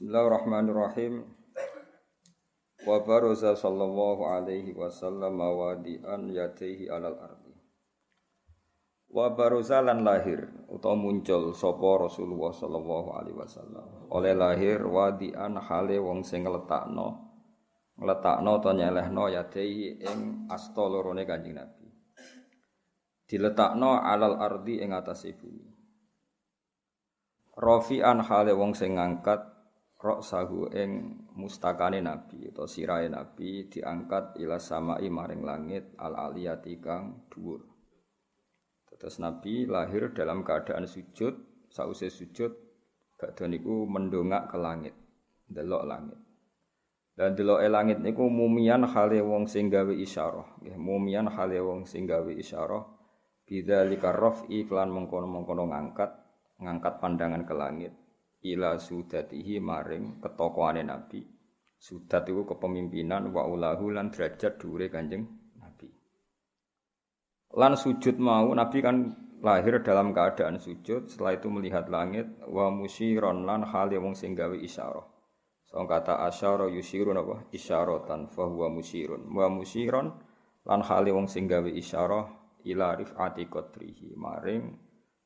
Bismillahirrahmanirrahim. Wa baraza sallallahu alaihi wasallam wadi'an yadayhi alal ardi. Wa baraza lan lahir utawa muncul sapa Rasulullah sallallahu alaihi wasallam. Oleh lahir wadi'an hale wong sing ngletakno ta nyelehno yadayhi ing asta lorone Kanjeng Nabi. Diletakno alal ardi ing atase bumi. Rafi'an hale wong sing ngangkat roksahu ing mustakane Nabi atau sirahe Nabi diangkat ila samai maring langit al aliyati kang dhuwur. Terus Nabi lahir dalam keadaan sujud, sause sujud badhe niku mendongak ke langit, ndelok langit. Dan deloke langit niku mumian hale wong sing gawe isyarah, nggih mumian hale wong sing gawe isyarah bidzalika raf'i lan mengkono-mengkono ngangkat pandangan ke langit. Ila sudatihi maring ketokohane Nabi. Sudat itu kepemimpinan wa ulahu lan derajat dhuwure Kanjeng Nabi. Lan sujud mau Nabi kan lahir dalam keadaan sujud, setelah itu melihat langit wa musyiron lan hale wong sing gawe isyarah. So kata asyara yusyirun apa isyaratan fa huwa musyirun. Wa musyiron lan hale wong sing gawe isyarah ila rifati qadrihi maring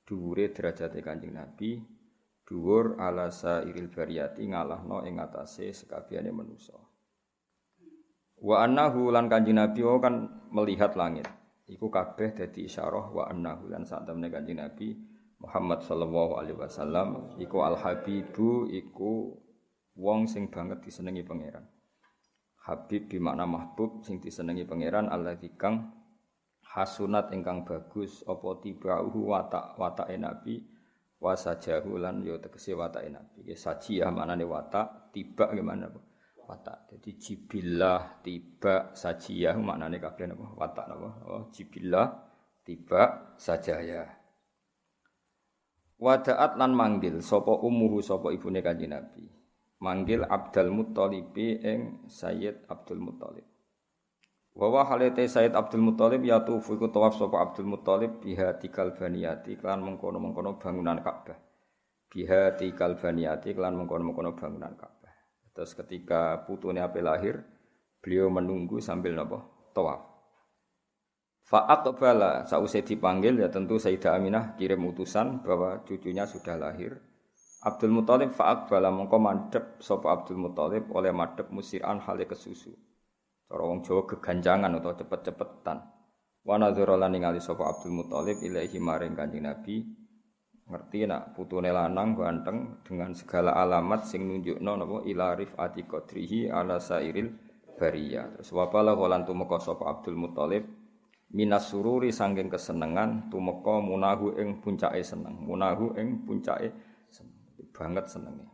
dhuwure derajate Kanjeng Nabi. Dhuwur ala sairil bariyati ngalahno ing atase sekabehane manusa. Wa annahu lan Kanjeng Nabi kan melihat langit. Iku kabeh dadi isyarah wa annahu lan sak temene Kanjeng Nabi Muhammad sallallahu alaihi wasallam iku al-habibu iku wong sing banget disenengi pangeran. Habib bi makna mahbub sing disenengi pangeran alladzi kang hasunat ingkang bagus apa tibauhu watake Nabi wasajahu lan yo tegese watake Nabi. Ya sajiyah maknane watak, tiba gimana apa? Watak. Jadi jibillah, tiba, sajiyah maknane kabeh napa? Watak napa? Oh, jibillah, tiba, sajaya. Wadaat lan manggil sapa ummuhu sapa ibune Kanjeng Nabi. Manggil Abdul Muthalib ing Sayyid Abdul Muthalib. Wa wa halate Sayyid Abdul Muthalib yatufu iku tawaf sapa Abdul Muthalib biha tikal baniyati lan mengkono-mengkono bangunan Ka'bah. Biha tikal baniyati lan mengkono-mengkono bangunan Ka'bah. Terus ketika putune ape lahir, beliau menunggu sambil napa? Tawaf. Fa aqbala sause dipanggil ya tentu Sayyidah Aminah kirim utusan bahwa cucunya sudah lahir. Abdul Muthalib fa aqbala mengko mandhep sapa Abdul Muthalib oleh madhep musiran hale kesusu. Cara wong Jawa geganjangan utawa cepet-cepetan. Wa nadzara lan ningali sapa Abdul Muthalib ilaahi maring Kanjeng Nabi. Ngerti nak putune lanang ganteng dengan segala alamat sing nunjukno napa ila rifati qadrihi ala sairil bariyah. Terus wa bala lan tumeka sapa Abdul Muthalib minas sururi sanging kesenengan tumeka munahu ing puncake seneng. Munahu ing puncake seneng. Banget senenge.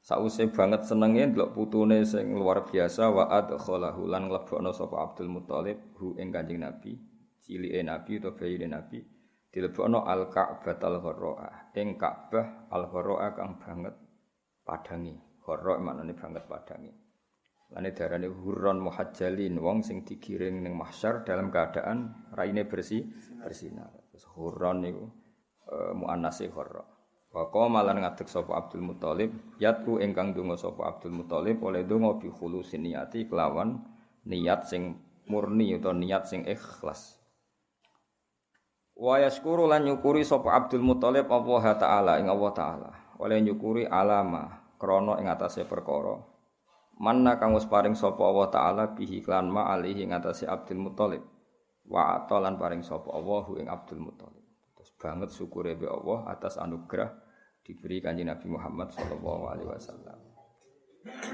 Sause banget senenge ndelok putune sing luar biasa wa adkhalahu lan nglebokno sapa Abdul Muthalib hu ing Kanjeng Nabi, cilike Nabi utawa bayine Nabi, dilebokno al-Ka'batal Gharra'ah, ing Ka'bah al-Gharra'ah kang banget padangi. Gharra' maknane banget padangi. Lane darane hurron muhajjalin, wong sing digiring ning mahsyar dalam keadaan raine bersih, bersinar. Terus hurron niku muannase gharra'. Wa qama lan ngadeg sapa Abdul Muthalib yatku ingkang donga sapa Abdul Muthalib oleh donga bi khulusin niyati kelawan niat sing murni utawa niat sing ikhlas. Wa yaskuru lan nyukuri sapa Abdul Muthalib Allah taala ing Allah taala oleh nyukuri alama krana ing atase perkara manna kang wis paring sapa Allah taala bihi klan ma alihi ing atase Abdul Muthalib wa atalan paring sapa Allah ing Abdul Muthalib. Terus banget syukure be Allah atas anugerah diberi Kanjeng Nabi Muhammad sallallahu alaihi wasallam.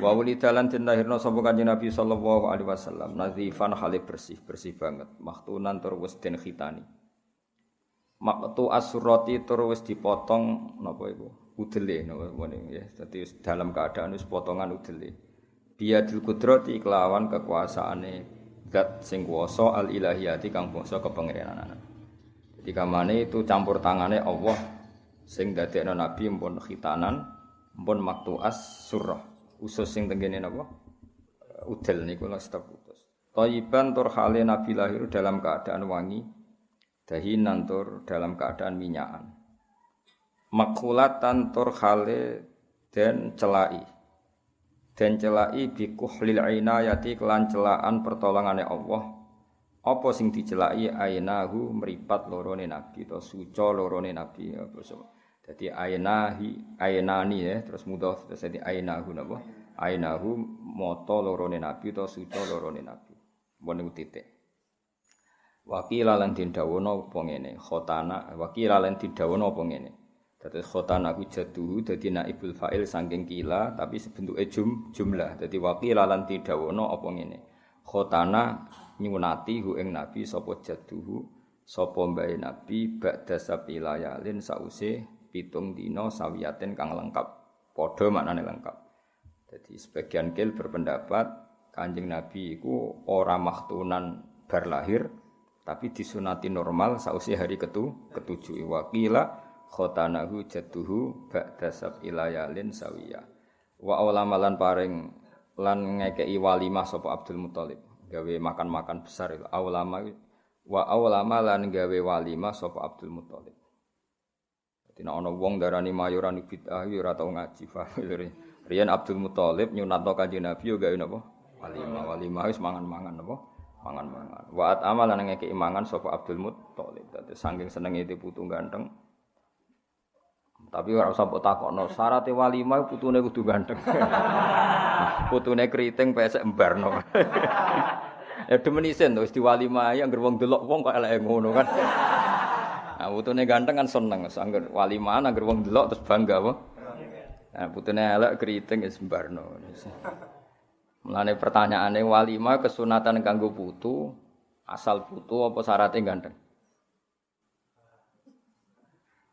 Wa wulidalan den lahirna sapa Kanjeng Nabi sallallahu alaihi wasallam nazifan hale bersih banget, maktunan tur wis den khitani. Maqtu as-surati tur wis dipotong napa iku? Udele napa ngene ya. Dadi dalam keadaan wis potongan udele. Biadil qudrati kelawan kekuasaane zat sing kuwasa al-ilahiyati kang bangsa kepangeranan. Jadi kamane itu campur tangane Allah sing dadekno Nabi mpun khitanan, mpun maktuas surah. Usus sing tenggene napa? Udel niku lak putus. Thayyiban tur hale Nabi lahir dalam keadaan wangi, dahinan tur dalam keadaan minyakan. Makhulatan tur hale dan celai bi kuhlil inayati kelan celaan pertolongane Allah apa sing dicelaki ainahu mripat lorone nabi to suca lorone nabi apa so dadi ainani ya terus mudhof terus dadi ainahu napa ainahu mata lorone nabi to suca lorone nabi mbone titik wakila lan dindawono apa ngene khotana wakila lan dindawono apa ngene dadi khotana ku jaduhu dadi naibul fa'il saking kila tapi sebentuke jumlah dadi wakila lan dindawono apa ngene khotana nyunati hu ing nabi sapa jaduhu sapa mbae nabi ba'da sabilayalin sause 7 dina sawiyaten kang lengkap padha maknane lengkap. Jadi sebagian kil berpendapat Kanjeng Nabi iku ora maktunan bar lahir tapi disunati normal sause hari ketujuh waqila khotanahu jadduhu ba'da sabilayalin sawiya wa awlamalan paring lan ngekeki walimah sapa Abdul Muthalib gawe makan-makan besar itu awlama wa awlama lan gawe walimah sapa Abdul Muthalib. Dadi nek ana wong darani mayoran bid'ah ya ora tau ngaji paham. Riyen Abdul Muthalib nyunatno Kanjeng Nabi yo gawe napa? Walimah wis mangan-mangan napa? Mangan-mangan. Wa at amalan ngekeki mangan sapa Abdul Muthalib. Dadi saking senenge itu putu ganteng. Tapi ora usah mbok takokno syaraté walimah putune kudu ganteng. Putune kriting pesek embarno. Ya demen isen wis diwalimah ya anggere wong delok wong kok eleke ngono kan. Nah, putune ganteng kan seneng, angger walimahan angger wong delok terus bangga apa? Nah, putune elek kriting wis mbarno. Mulane pertanyaane walimah kesunatan kanggo putu, asal putu apa syaratnya ganteng?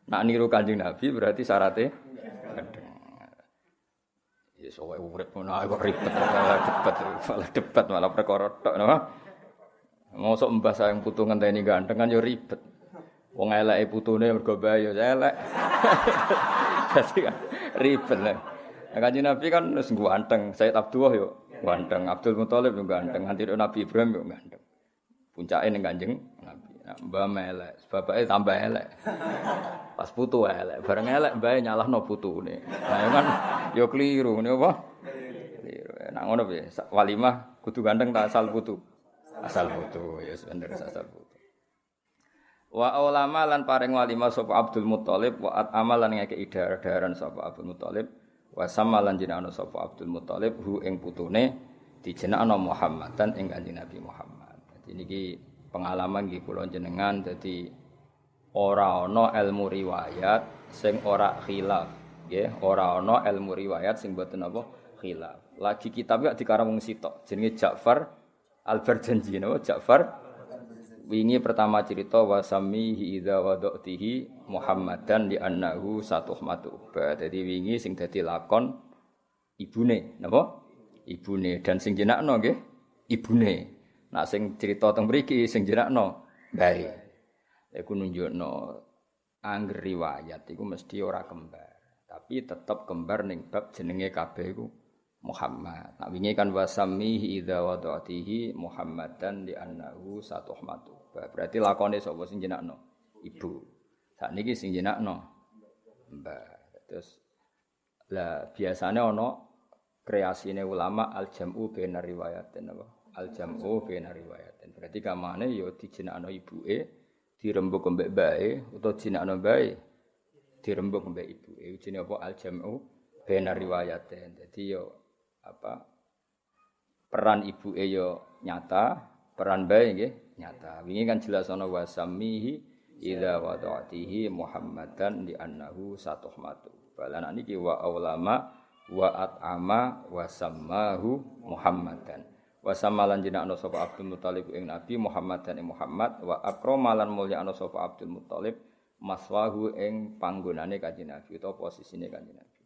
Nak niru Kanjeng Nabi berarti syaratnya ganteng. Ya sowe urip ngono ae kok ribet malah debat malah perkara tok napa? Mosok mbah sayang putu ngenteni ganteng kan ya ribet. Wong eleke putune mergo bae ya elek. Dadi kan ribet lah. Kanjeng Nabi kan wis ganteng, Sayyid Abdullah yo ganteng, Abdul Muthalib yo ganteng, nganti Nabi Ibrahim yo ganteng. Puncake ning Kanjeng Nabi. Mbah elek, bapake tambah elek. Pas putu elek, bareng elek mbae nyalahno putune. Nah kan yo kliru ngene apa? Kliru. Nek ngono piye? Walimah kudu ganteng ta asal putu? Asal putu, ya bener asal putu. Wa ulama lan paring walimah sapa Abdul Muthalib wa at amalan ngeke idar-daran sapa Abdul Muthalib wa samalan jenengana sapa Abdul Muthalib hu ing putune dijenengana Muhammadan ing Kanjeng Nabi Muhammad. Dadi niki pengalaman nggih kula jenengan dadi ora ana ilmu riwayat sing ora khilaf nggih, ora ana ilmu riwayat sing boten apa khilaf. Lagi kitab ya dikarang wong sitok jenenge Ja'far Al-Barjanji napa Ja'far wingi pertama cerita wasamihi idza wadatihi Muhammadan li annahu satuhmatu. Dadi wingi sing dadi lakon ibune napa? Ibune dan sing jenakno nggih ibune. Nah sing cerita teng mriki sing jenakno bae. Iku nunjukno angger riwayat iku mesti ora kembar, tapi tetep kembar ning bab jenenge kabeh iku Muhammad. Nah wingi kan wasamihi idza wadatihi Muhammadan li annahu satuhmatu. Berarti lakone sapa sing jenakno? Ibu. Sakniki sing jenakno mbah. Terus lah biasane ana kreasine ulama al-jam'u bainar riwayatin apa? Al-jam'u bainar riwayatin. Berarti kamane ya dijenakno ibuke, dirembug mbek bae utawa jenakno bae dirembug mbek ibuke. Jenenge apa? Al-jam'u bainar riwayatin. Dadi ya apa? Peran ibuke ya nyata, peran bae nggih nyata. Wingi kan jelas ana wasamihi idza wada'atihi Muhammadan li annahu satuhmatu. Balan niki wa ulama wa at'ama wa sammahu Muhammadan. Wa samalan jenakna sapa Abdul Muthalib ing Nabi Muhammadan ing Muhammad wa akramalan mulyana sapa Abdul Muthalib maswahu ing panggonane Kanjeng Nabi utawa posisine Kanjeng Nabi.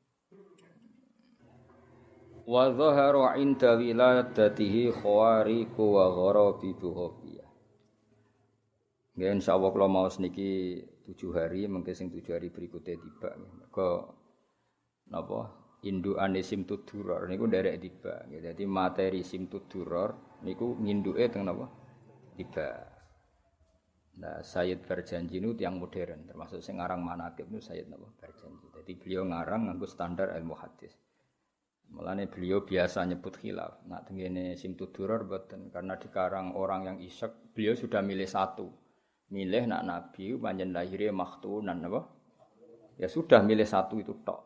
Wa dhahara 'inda wiladatihi khawariqu wa gharabibu ghafiyah. Nggih insyaallah kula maos niki 7 hari mengke sing 7 hari berikutnya tiba. Mergo napa indukane Simtud Duror niku nderek tiba. Dadi materi Simtud Duror niku nginduke teng napa? Tiba. Nah, Sayyid Barjanji itu yang modern, termasuk sing ngarang manaqib itu Sayyid napa Barjanji. Jadi beliau ngarang nganggo standar ilmu hadis. Mulane beliau biasa nyebut khilaf. Nak tengene Simtud-Duror boten karena dikarang orang yang isyek, beliau sudah milih satu. Milih nak Nabi panjen lahirnya maktunan napa? Ya sudah milih satu itu tok.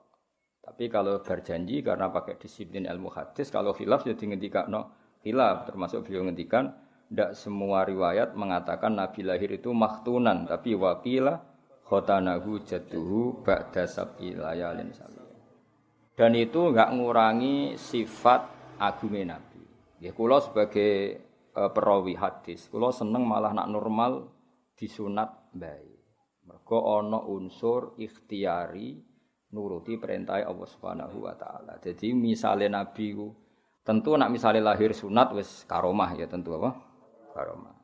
Tapi kalau Barjanji karena pakai disiplin ilmu hadis, kalau khilaf jadi ngendikano khilaf, termasuk beliau ngendikan tidak semua riwayat mengatakan Nabi lahir itu maktunan, tapi wakila khotanahu jadduhu ba'da sab'i layalin sawi. Dan itu enggak ngurangi sifat agungnya Nabi. Ya kula sebagai perawi hadis, kula seneng malah nak normal disunat bae. Mergo ana unsur ikhtiari nuruti perintah Allah Subhanahu wa taala. Jadi misale Nabi ku tentu nak misale lahir sunat wis karomah ya tentu apa? Karomah.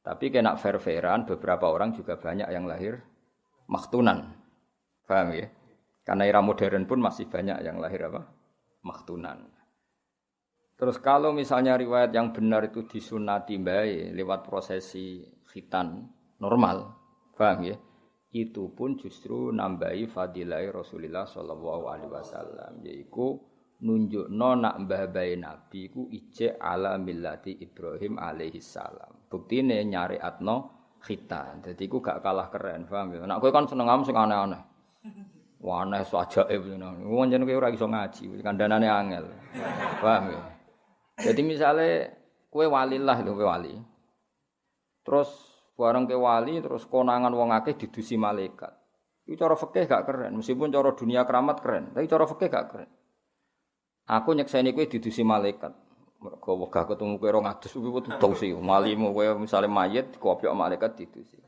Tapi kena fair-fairan beberapa orang juga banyak yang lahir maktunan. Paham ya? Karena era modern pun masih banyak yang lahir apa? Maktunan. Terus kalau misalnya riwayat yang benar itu disunati bae lewat prosesi khitan normal, paham ya? Itu pun justru nambahi fadilah Rasulullah sallallahu alaihi wasallam, yaiku nunjukno nak mbah-mbahe Nabi ku ijek ala millati Ibrahim alaihi salam. Buktine nyariatno khitan. Dadi iku gak kalah keren, paham ya? Nek kowe kan seneng am sing aneh-aneh. Wah, aneh ajaib ngono. Wong jeneng kowe ora iso ngaji, kandhanane angel. Paham ya? Jadi misalnya kowe walilah lho, kowe wali. Terus bareng ke wali terus konangan wong akeh didusi malaikat. Iku cara fikih gak keren, meskipun cara dunia keramat keren, tapi cara fikih gak keren. Aku nyekseni kowe didusi malaikat. Mergo wegah ketemu kowe 200 kuwi tutusi. Malimu kowe misale mayit dikopiok malaikat didusi.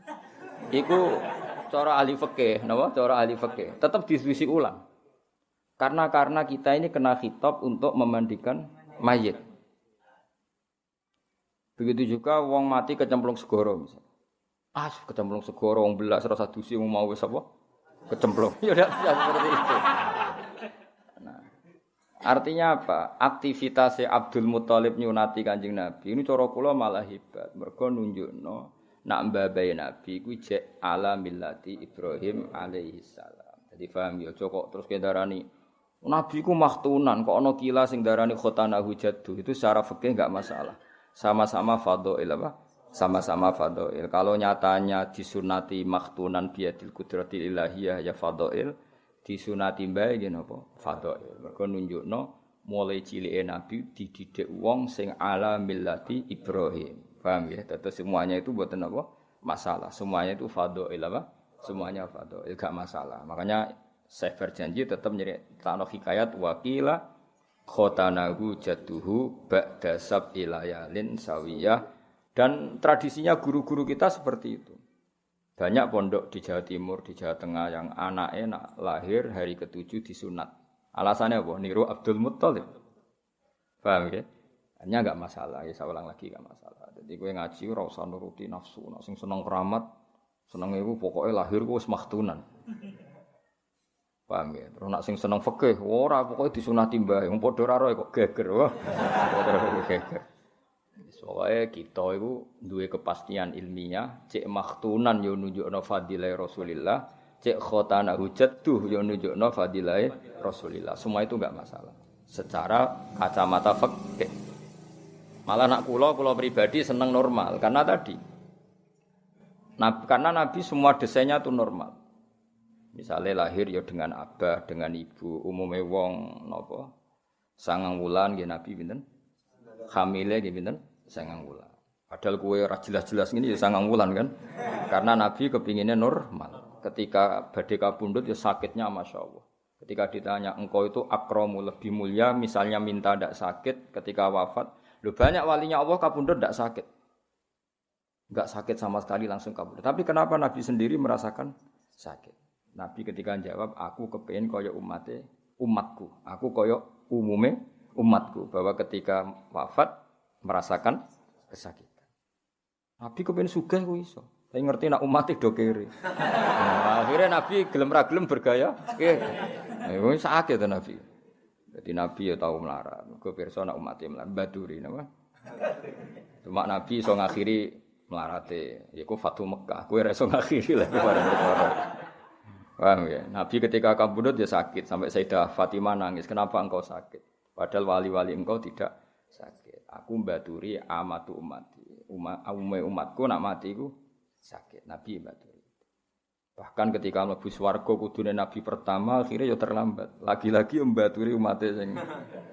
Iku cara ahli fikih, napa? Cara ahli fikih. Tetap didusi ulang. Karena kita ini kena khitab untuk memandikan mayit. Begitu juga wong mati kecemplung segara misalnya. Kecemplung segara wong belas rasa dusi mau wis apa? Kecemplung. Ya udah seperti itu. Nah, artinya apa? Aktivitas Abdul Muthalib nyunati Kanjeng Nabi ini cara kula malah hebat. Mergo nunjukno nak mbabahe Nabi kuwi jek ala millati Ibrahim alaihi salam. Jadi paham ya kok terus kendarani Nabi ku maktunan kok ana kila sing darani khotanahu jaddu itu secara fikih enggak masalah. Sama-sama fadhail apa? Sama-sama fadhail. Kalau nyatanya disunati maktunan biadil qudratil ilahiyah ya fadhail, disunati bae yen apa? Fadhail. Mergo nunjukno mulai cilike Nabi dididik wong sing ala millati Ibrahim. Paham ya? Terus semuanya itu mboten apa? Masalah. Semuanya itu fadhail apa? Semuanya fadhail, enggak masalah. Makanya Syekh berjanji tetap nyeritakno hikayat wakila khotanahu jadduhu ba'da sab'i layalin sawiyah, dan tradisinya guru-guru kita seperti itu. Banyak pondok di Jawa Timur, di Jawa Tengah yang anaknya lahir hari ke-7 disunat. Alasannya apa? Niru Abdul Muthalib. Paham ya? Hanya enggak masalah, ya saya ulang lagi enggak masalah. Jadi kowe ngaji ora usah nuruti nafsu, nek sing seneng keramat, seneng iku pokoke lahir ku wis maktunan. Paham ya? Terus nak sing seneng fikih, ora pokoke disunati mbae, wong padha ora roe kok geger. Wah. Geger. Soale kita iku duwe kepastian ilmiah, cek maktunan yo nunjukno fadilah Rasulillah, cek khotana hujatuh yo nunjukno fadilah Rasulillah. Semua itu enggak masalah. Secara kacamata fikih. Malah nak kula pribadi seneng normal karena tadi. Karena Nabi semua desainnya itu normal. Misalnya lahir ya dengan abah, dengan ibu, umumnya wong napa 9 wulan nggih Nabi pinten? Hamile nggih pinten? 9 wulan. Padahal kowe ora jelas-jelas ngene ya 9 wulan kan. Karena Nabi kepinginnya normal. Ketika badhe kapundhut ya sakitnya masyaallah. Ketika ditanya engkau itu akramu lebih mulia, misalnya minta ndak sakit ketika wafat, lho banyak walinya Allah kapundhut ndak sakit. Enggak sakit sama sekali langsung kabur. Tapi kenapa Nabi sendiri merasakan sakit? Nabi ketika jawab, aku kepengin kaya umatku. Aku kaya umume umatku. Bahwa ketika wafat merasakan kesakitan. Nabi kepengin sugih ku iso. Tapi ngerti nak umate do kere. Nah, akhirnya Nabi gelem ra gelem bergaya kere. Wis sakit to Nabi. Jadi Nabi ya tau melarat. Mergo pirsa nak umate melarat baduri napa. Cuma Nabi iso ngakhiri melarate iku Fatu Mekah. Kowe ra iso ngakhiri lah barang perkara. Paham ya? Nabi ketika kabudut ya sakit sampai Sayyidah Fatimah nangis. Kenapa engkau sakit? Padahal wali-wali engkau tidak sakit. Aku mbaturi amatu umati. Umatku nak mati iku sakit. Nabi mbaturi. Bahkan ketika mlebu swarga kudune nabi pertama akhirnya ya terlambat. Lagi-lagi mbaturi umate sing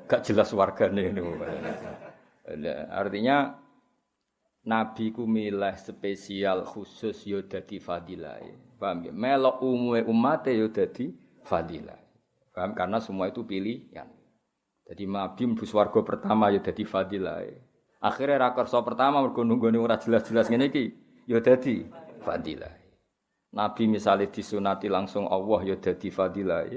gak jelas wargane niku. Artinya nabi ku milih spesial khusus ya dadi fadilah. Paham ya? Melok umume umate ya dadi fadilah. Paham karena semua itu pilihan. Jadi nabi mlebu swarga pertama ya dadi fadilah. Akhirnya ra kersa pertama mergo nunggone ora jelas-jelas ngene iki ya dadi fadilah. Nabi misalnya disunati langsung Allah ya dadi fadilah.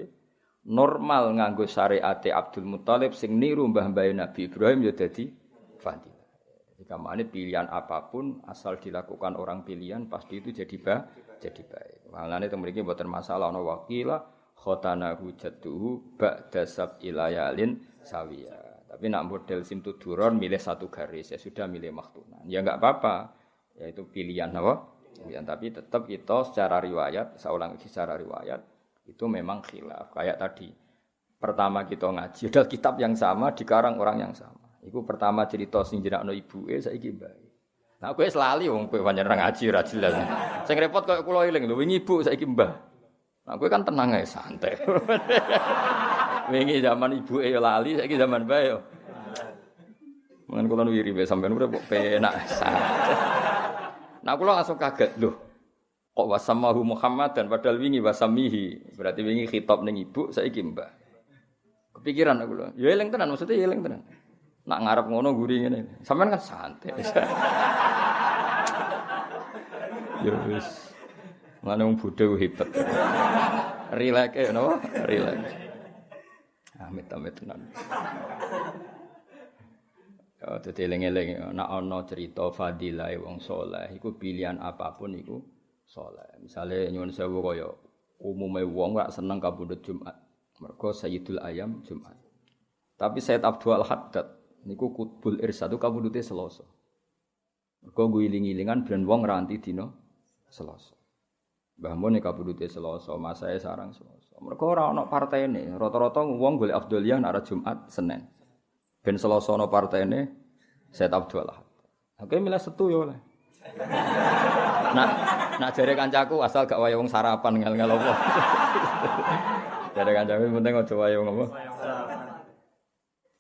Normal nganggo syariate Abdul Muthalib sing niru mbah-mbahe Nabi Ibrahim ya dadi fadilah. Jadi kamane pilihan apapun asal dilakukan orang pilihan pasti itu jadi baik. Malane teng mriki mboten masalah ana wakila khotana hujatuhu ba'da sab'ilayalin sawiya. Tapi nak model simtuduron milih satu garis ya sudah milih maktunan. Ya enggak apa-apa. Ya itu pilihan apa? Ya, tapi tetap kita secara riwayat, saya ulang secara riwayat itu memang khilaf. Kayak tadi, pertama kita ngaji, ada kitab yang sama dikarang orang yang sama. Iku pertama cerita sing jenakno ibuke saiki mbae. Nah, kowe selali wong kowe pancen ngaji ora jelas. Sing repot koyo kula eling lho, wingi ibu saiki mbah. Nah, kowe kan tenang ae santai. Wingi zaman ibuke yo lali, saiki zaman mbae yo. Mengen kula wiri wae sampean kok penak santai. Nah kula langsung kaget lho. Kok wasamahu Muhammad dan padahal wingi wasamihi. Berarti wingi khitab ning ibu saiki mbah. Kepikiran aku lho. Ya eling tenan maksudnya ya eling tenan. Nak ngarep ngono guri ngene. Sampeyan kan santai. Ya wis. Mane wong bodho hebat. Rileks e napa? Rileks. Amit-amit tenan. Ya dadi eling-eling nek ana cerita fadilah wong saleh iku pilihan apapun iku saleh. Misale nyuwun sewu kaya umume wong ora seneng kabudut Jumat. Mergo Sayyidul Ayam Jumat. Tapi Sayyid Abdul Haddad niku Qutbul Irsad kabudute Selasa. Mergo guling-gilingan ben wong nganti dina Selasa. Mbah Mun kabudute Selasa, masae sarang Selasa. Mergo ora ana partene, rata-rata wong golek afdholiyah nek Jumat Senin. Ben Selasa ana partene Said Abdul Ahad. Oke milih setu ya oleh. Nak jare kancaku asal gak wae wong sarapan ngel-ngel apa. Jare kancaku penting aja wae wong apa.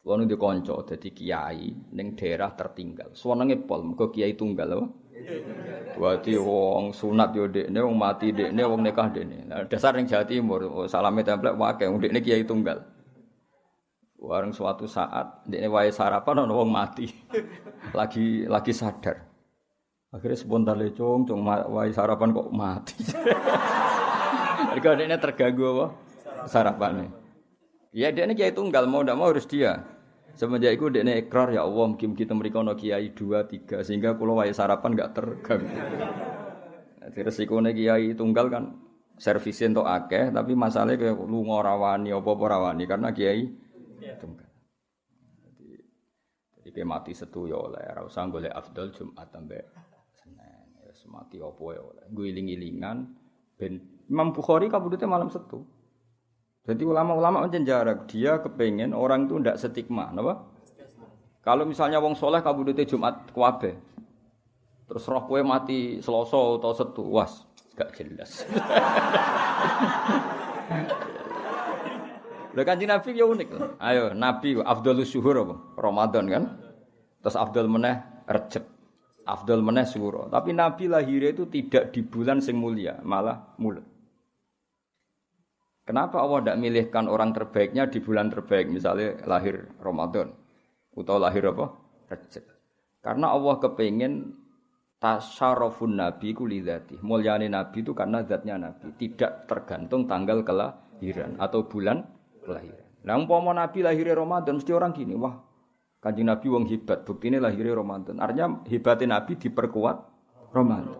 Wong di kanca dadi kiai ning daerah tertinggal. Senenge pol mergo kiai tunggal apa. Dadi wong sunat yo dekne, wong mati dekne, wong nikah dekne. Nah, dasar ning Jawa Timur salame templek wae wong dekne kiai tunggal. Wareng suatu saat dekne wae sarapan ana wong mati. lagi sadar. Akhirnya spontane cung wae sarapan kok mati. Mergo dekne terganggu apa? Sarapane. Ya dekne kiai tunggal mau ndak mau harus dia. Semenjak itu dekne ikrar ya Allah mungkin kita mriko ana kiai 2 3 sehingga kula wae sarapan enggak terganggu. Jadi resikone kiai tunggal kan servisin tok akeh tapi masalahnya kayak lunga rawani apa-apa rawani karena kiai tunggal. Jadi kayak mati setu ya oleh, ora usah golek afdal Jumat sampai Senin. Ya mati apa ya oleh. Guling-gilingan ben Imam Bukhari kabudute malam setu. Jadi ulama-ulama pancen jarak dia kepengen orang itu ndak stigma, napa? Kalau misalnya wong soleh kabudute Jumat kuwabe. Terus roh kowe mati Selasa utawa Setu, was gak jelas. Lha Kanjeng Nabi ya unik lho. Ayo Nabi afdhalus syuhur apa? Ramadan kan. Terus afdal meneh Rejab. Afdal meneh Syura. Tapi Nabi lahirnya itu tidak di bulan sing mulia, malah mulut. Kenapa Allah tidak milihkan orang terbaiknya di bulan terbaik, misalnya lahir Ramadan atau lahir apa? Rejab. Karena Allah kepingin tasyarufun nabi ku lidzati. Mulyane nabi itu karena zatnya nabi, tidak tergantung tanggal kelahiran atau bulan kelahiran. Lah umpama nabi lahirnya Ramadan mesti orang gini, wah Kanjeng Nabi wong hebat, buktine lahirnya Ramadan. Artinya hebatnya nabi diperkuat Ramadan.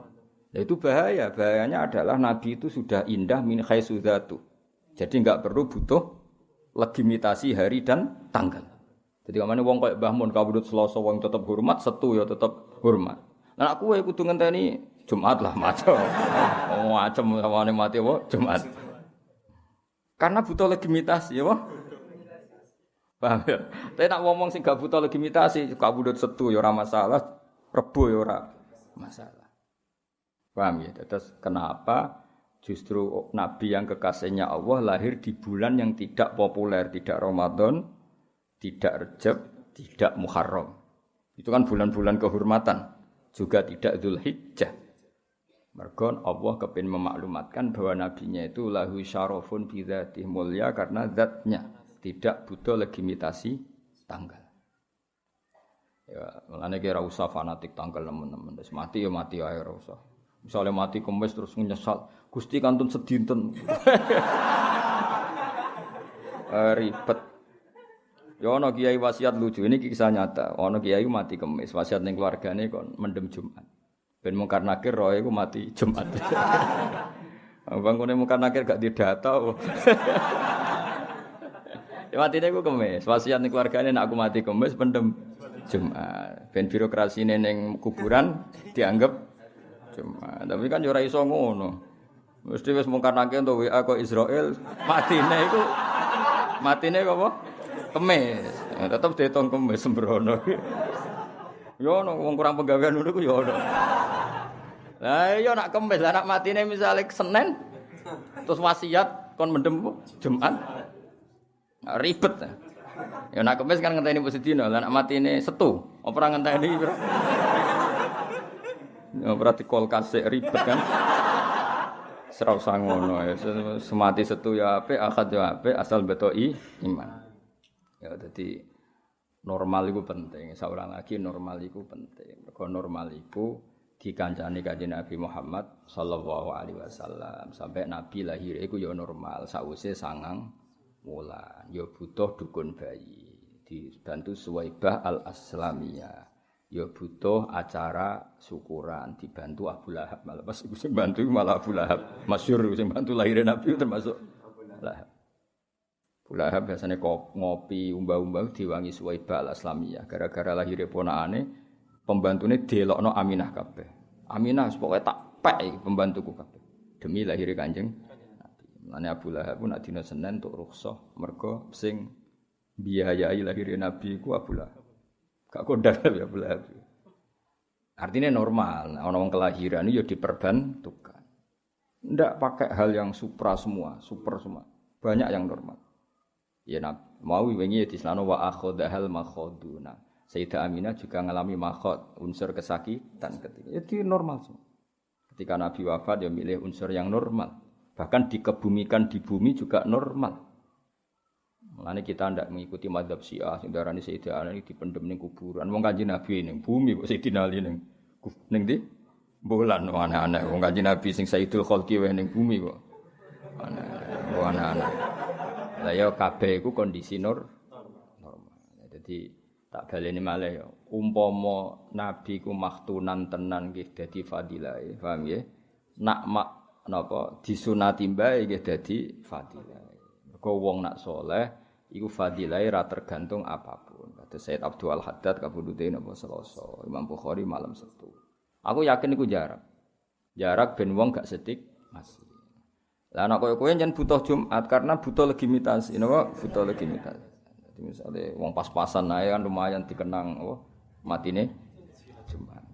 Nah, itu bahaya. Bahayanya adalah nabi itu sudah indah min khaisu dzatu. Jadi enggak perlu butuh legitimasi hari dan tanggal. Jadi kamane wong koyo Mbah Mun kabudut Selasa wong tetep hormat, Setu ya tetep hormat. Lah aku kudu ngenteni Jumat lah maco. Oh, macem sawane mati apa Jumat. Karena butuh legitimasi ya, paham ya? Tapi nak ngomong sing gak butuh legitimasi, kabudut setu ya ora masalah, Rebo ya ora masalah. Paham ya? Terus kenapa justru Nabi yang kekasihnya Allah lahir di bulan yang tidak populer, tidak Ramadan, tidak Rejab, tidak Muharram. Itu kan bulan-bulan kehormatan, juga tidak Dzulhijjah. Mergon Allah kepin memaklumatkan bahwa nabinya itu lahu syarafun bi dzatihi mulia karena zatnya tidak butuh legitimasi tanggal. Ya, mulane kira usah fanatik tanggal teman-teman. Wis mati ya mati ae ora usah. Misale mati Kamis terus nyesal, Gusti kantun sedinten. Ribet. Ya ana kiai wasiat lucu ini kisah nyata. Ana kiai mati Kamis, wasiat ning keluargane kon mendem Jumat. Ben mungkar nakir roe iku mati Jumat. Bang kene mungkar nakir gak didata. Ya matine iku Kamis, wasiat ning keluargane nek aku mati Kamis pendem Jumat. Ben birokrasine ning kuburan dianggap Jumat. Tapi kan yo ora iso ngono. Mesti wis mungkar nakir entuk WA kok Israel matine apa? Kamis. Ya, tetep diitung Kamis sembrono. Yo ono wong kurang penggawean ngono ku yo ono. Lah iya nak Kamis, lah nak matine misale Senin terus wasiat kon mendem Jumat. Ribet. Ya nak Kamis kan ngenteni sedina, lah nak matine Setu, ora ngenteni pira. Ya berarti kol kasih ribet kan. Serau sangono ya, semati Setu ya apik, akad ya apik, asal betoi iman. Ya dadi normal itu penting. Seorang lagi normal itu penting. Mergo normal itu dikancani kanjeng Nabi Muhammad sallallahu alaihi wasallam sampai Nabi lahir iku ya normal sawise 9 wulan. Ya butuh dukun bayi, dibantu Suwaibah al-Aslamiyah. Ya butuh acara syukuran, dibantu Abu Lahab. Malah pas iku sing bantu malah Abu Lahab. Masyhur sing bantu lahir Nabi termasuk Lahab. Abu Lahab biasanya ngopi umbah-umbah diwangi Suwaibah al-Aslamiyah. Gara-gara lahir ponakane pembantune delokno Aminah kabeh. Aminah pokoke tak pek pembantuku kabeh. Demi lahir Kanjeng Nabi. Mane Abu Lahab pun nak dina Senin entuk rukhsah mergo sing biayai lahir Nabi ku Abu Lahab. Gak kondang ya Abu Lahab. Artinya normal, ana wong kelahiran ya diperbantukan. Ndak pakai hal yang super semua. Banyak yang normal. Ya mau wingi dislano wa akhadhal makhaduna. Sayyidah Aminah juga mengalami makhot, unsur kesakitan ketika. Itu normal semua. Ketika Nabi wafat dia milih unsur yang normal. Bahkan dikebumikan di bumi juga normal. Mulane kita ndak mengikuti mazhab Syiah sing darani Sayyidah Aminah dipendem ning kuburan. Wong Kanjeng Nabi ning bumi kok Sayyidina Ali ning ndi? Bulan aneh-aneh. Wong Kanjeng Nabi sing Sayyidul Khalqi wae ning bumi kok. Aneh-aneh. Lah ya kabeh iku kondisi normal. Jadi tak baleni malih ya. Umpama nabi ku maktunan tenan nggih dadi fadilah, paham nggih? Nak napa disunati mbae nggih dadi fadilah. Mergo wong nak saleh iku fadilahe ra tergantung apapun. Kados Said Abdul Haddad kabudute napa Selasa, Imam Bukhari malam Sabtu. Aku yakin iku jarak. Jarak ben wong gak setik masih. Lah nek kowe yen butuh Jumat karena butuh legitimasi, napa butuh legitimasi. Misalnya wong pas-pasan ae kan lumayan dikenang matine Jumat.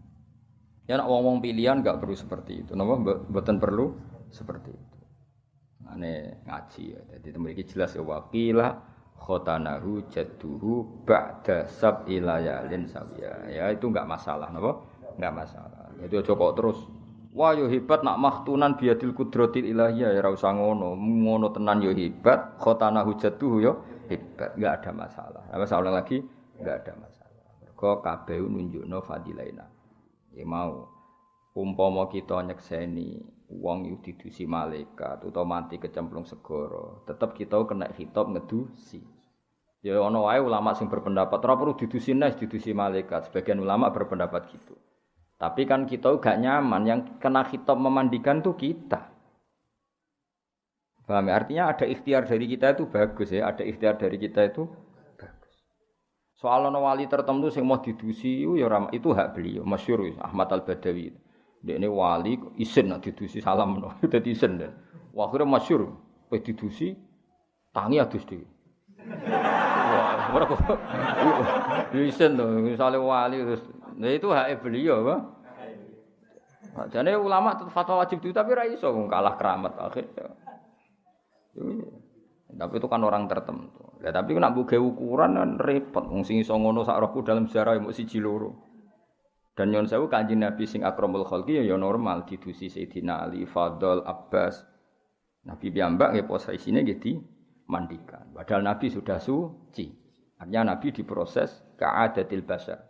Ya nek wong-wong pilihan enggak perlu seperti itu. Napa mboten perlu seperti itu. Ane ngaji ya. Jadi mriki jelas ya waqila khotanahu jadduhu ba'da sab'i layalin sawiya. Ya itu enggak masalah napa? Enggak masalah. Itu aja kok terus wah yo hebat nak maktunan biadil kudratil ilahiyah ya ora usah ngono. Ngono tenan yo hebat, khotanahu jadduhu yo hebat, enggak ada masalah. Apa salah lagi? Enggak ada masalah. Mergo kabeh nunjukno fadilaina. Ya mau umpama kita nyekseni wong iku didusi malaikat utawa mati kecemplung segara, tetep kita kena khitab ngedusi. Ya ana wae ulama sing berpendapat ora perlu didusi didusi malaikat. Sebagian ulama berpendapat gitu. Tapi kan kita gak nyaman yang kena khitab memandikan tuh kita. Paham ya? Artinya ada ikhtiar dari kita itu bagus ya, ada ikhtiar dari kita itu bagus. Soal ana wali tertentu sing mau didusi ya itu hak beliau, masyhur Ahmad Al-Badawi. Dekne wali isin nek didusi salam no. Dadi isin. Wah, akhire masyhur pe didusi tangi adus dhewe. Wah, ora kok. Isin to, misale wali terus. Nah itu hak beliau, Pak. Jane ulama tetep fatwa wajib itu tapi ra iso kalah keramat akhirnya. Tapi itu kan orang tertentu. Ya, tapi nek mbok gawe ukuran kan repot. Wong sing iso ngono sak rohku dalam sejarah mung siji loro. Dan nyon sewu Kanjeng Nabi sing akramul khalqi ya normal didusi Sayyidina Ali, Fadl, Abbas. Nabi piyambak nggih posisine nggih dimandikan. Padahal Nabi sudah suci. Artinya Nabi diproses ka'adatil basar.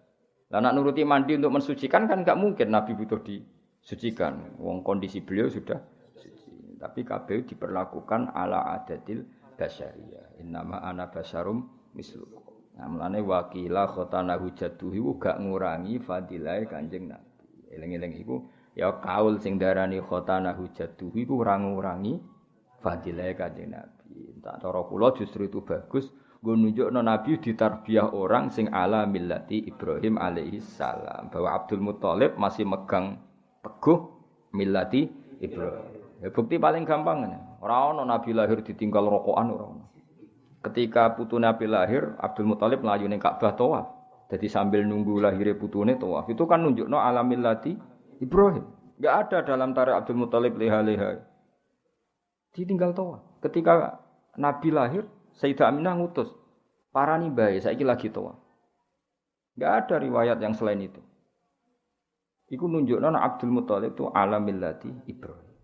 Lah nek nuruti mandi untuk mensucikan kan enggak mungkin Nabi butuh disucikan. Wong kondisi beliau sudah suci. Tapi kabeh diperlakukan ala adatil basyariyah. Innama ana basyarum mislukum. Nah, mulane wakila khotana hujatuhu gak ngurangi fadilah Kanjeng Nabi. Eling-eling iku ya kaul sing darani khotana hujatuhu iku ora ngurangi fadilah Kanjeng Nabi. Tak cara kula justru itu bagus nggo nunjukno Nabi ditarbiyah orang sing ala millati Ibrahim alaihi salam. Bahwa Abdul Muthalib masih megang teguh millati Ibrahim. Ya, bukti paling gampang ora ana Nabi lahir ditinggal rokokan ora ana. Ketika putu Nabi lahir, Abdul Muthalib mlayu ning Ka'bah tawaf. Jadi sambil nunggu lahirnya putune tawaf. Itu kan nunjukno alamillati Ibrahim. Enggak ada dalam tarikh Abdul Muthalib leha-leha. Ditinggal tawaf. Ketika Nabi lahir, Sayyidah Aminah ngutus, "Parani bae, saiki lagi tawaf." Enggak ada riwayat yang selain itu. Iku nunjukno Abdul Muthalib itu alamillati Ibrahim.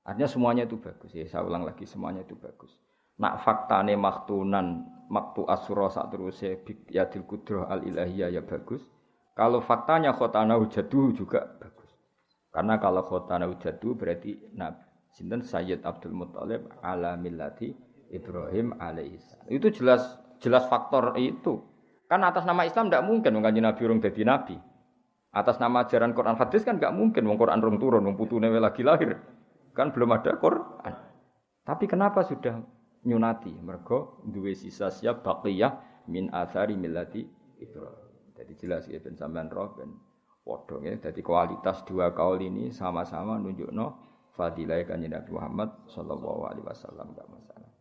Artinya semuanya itu bagus. Ya, saya ulang lagi semuanya itu bagus. Nak faktane maktunan maktu asura sak teruse yadil qudrah al ilahiyah ya bagus. Kalau faktanya khotana hujadu juga bagus. Karena kalau khotana hujadu berarti sinten Sayyid Abdul Muthalib ala millati Ibrahim alaihissalam. Itu jelas faktor itu. Kan atas nama Islam ndak mungkin wong Kanjeng Nabi urung dadi nabi. Atas nama ajaran Quran hadis kan enggak mungkin wong Quran rung turun wong putune lagi lahir. Kan belum ada Quran. Tapi kenapa sudah nyunati mergo duwe sisa siap baqiyah min athari millati Ibrahim. Jadi jelas ya ben sampean roh ben padha nggih. Dadi kualitas dua kaul ini sama-sama nunjukno fadilah Kanjeng Nabi Muhammad sallallahu alaihi wasallam enggak masalah.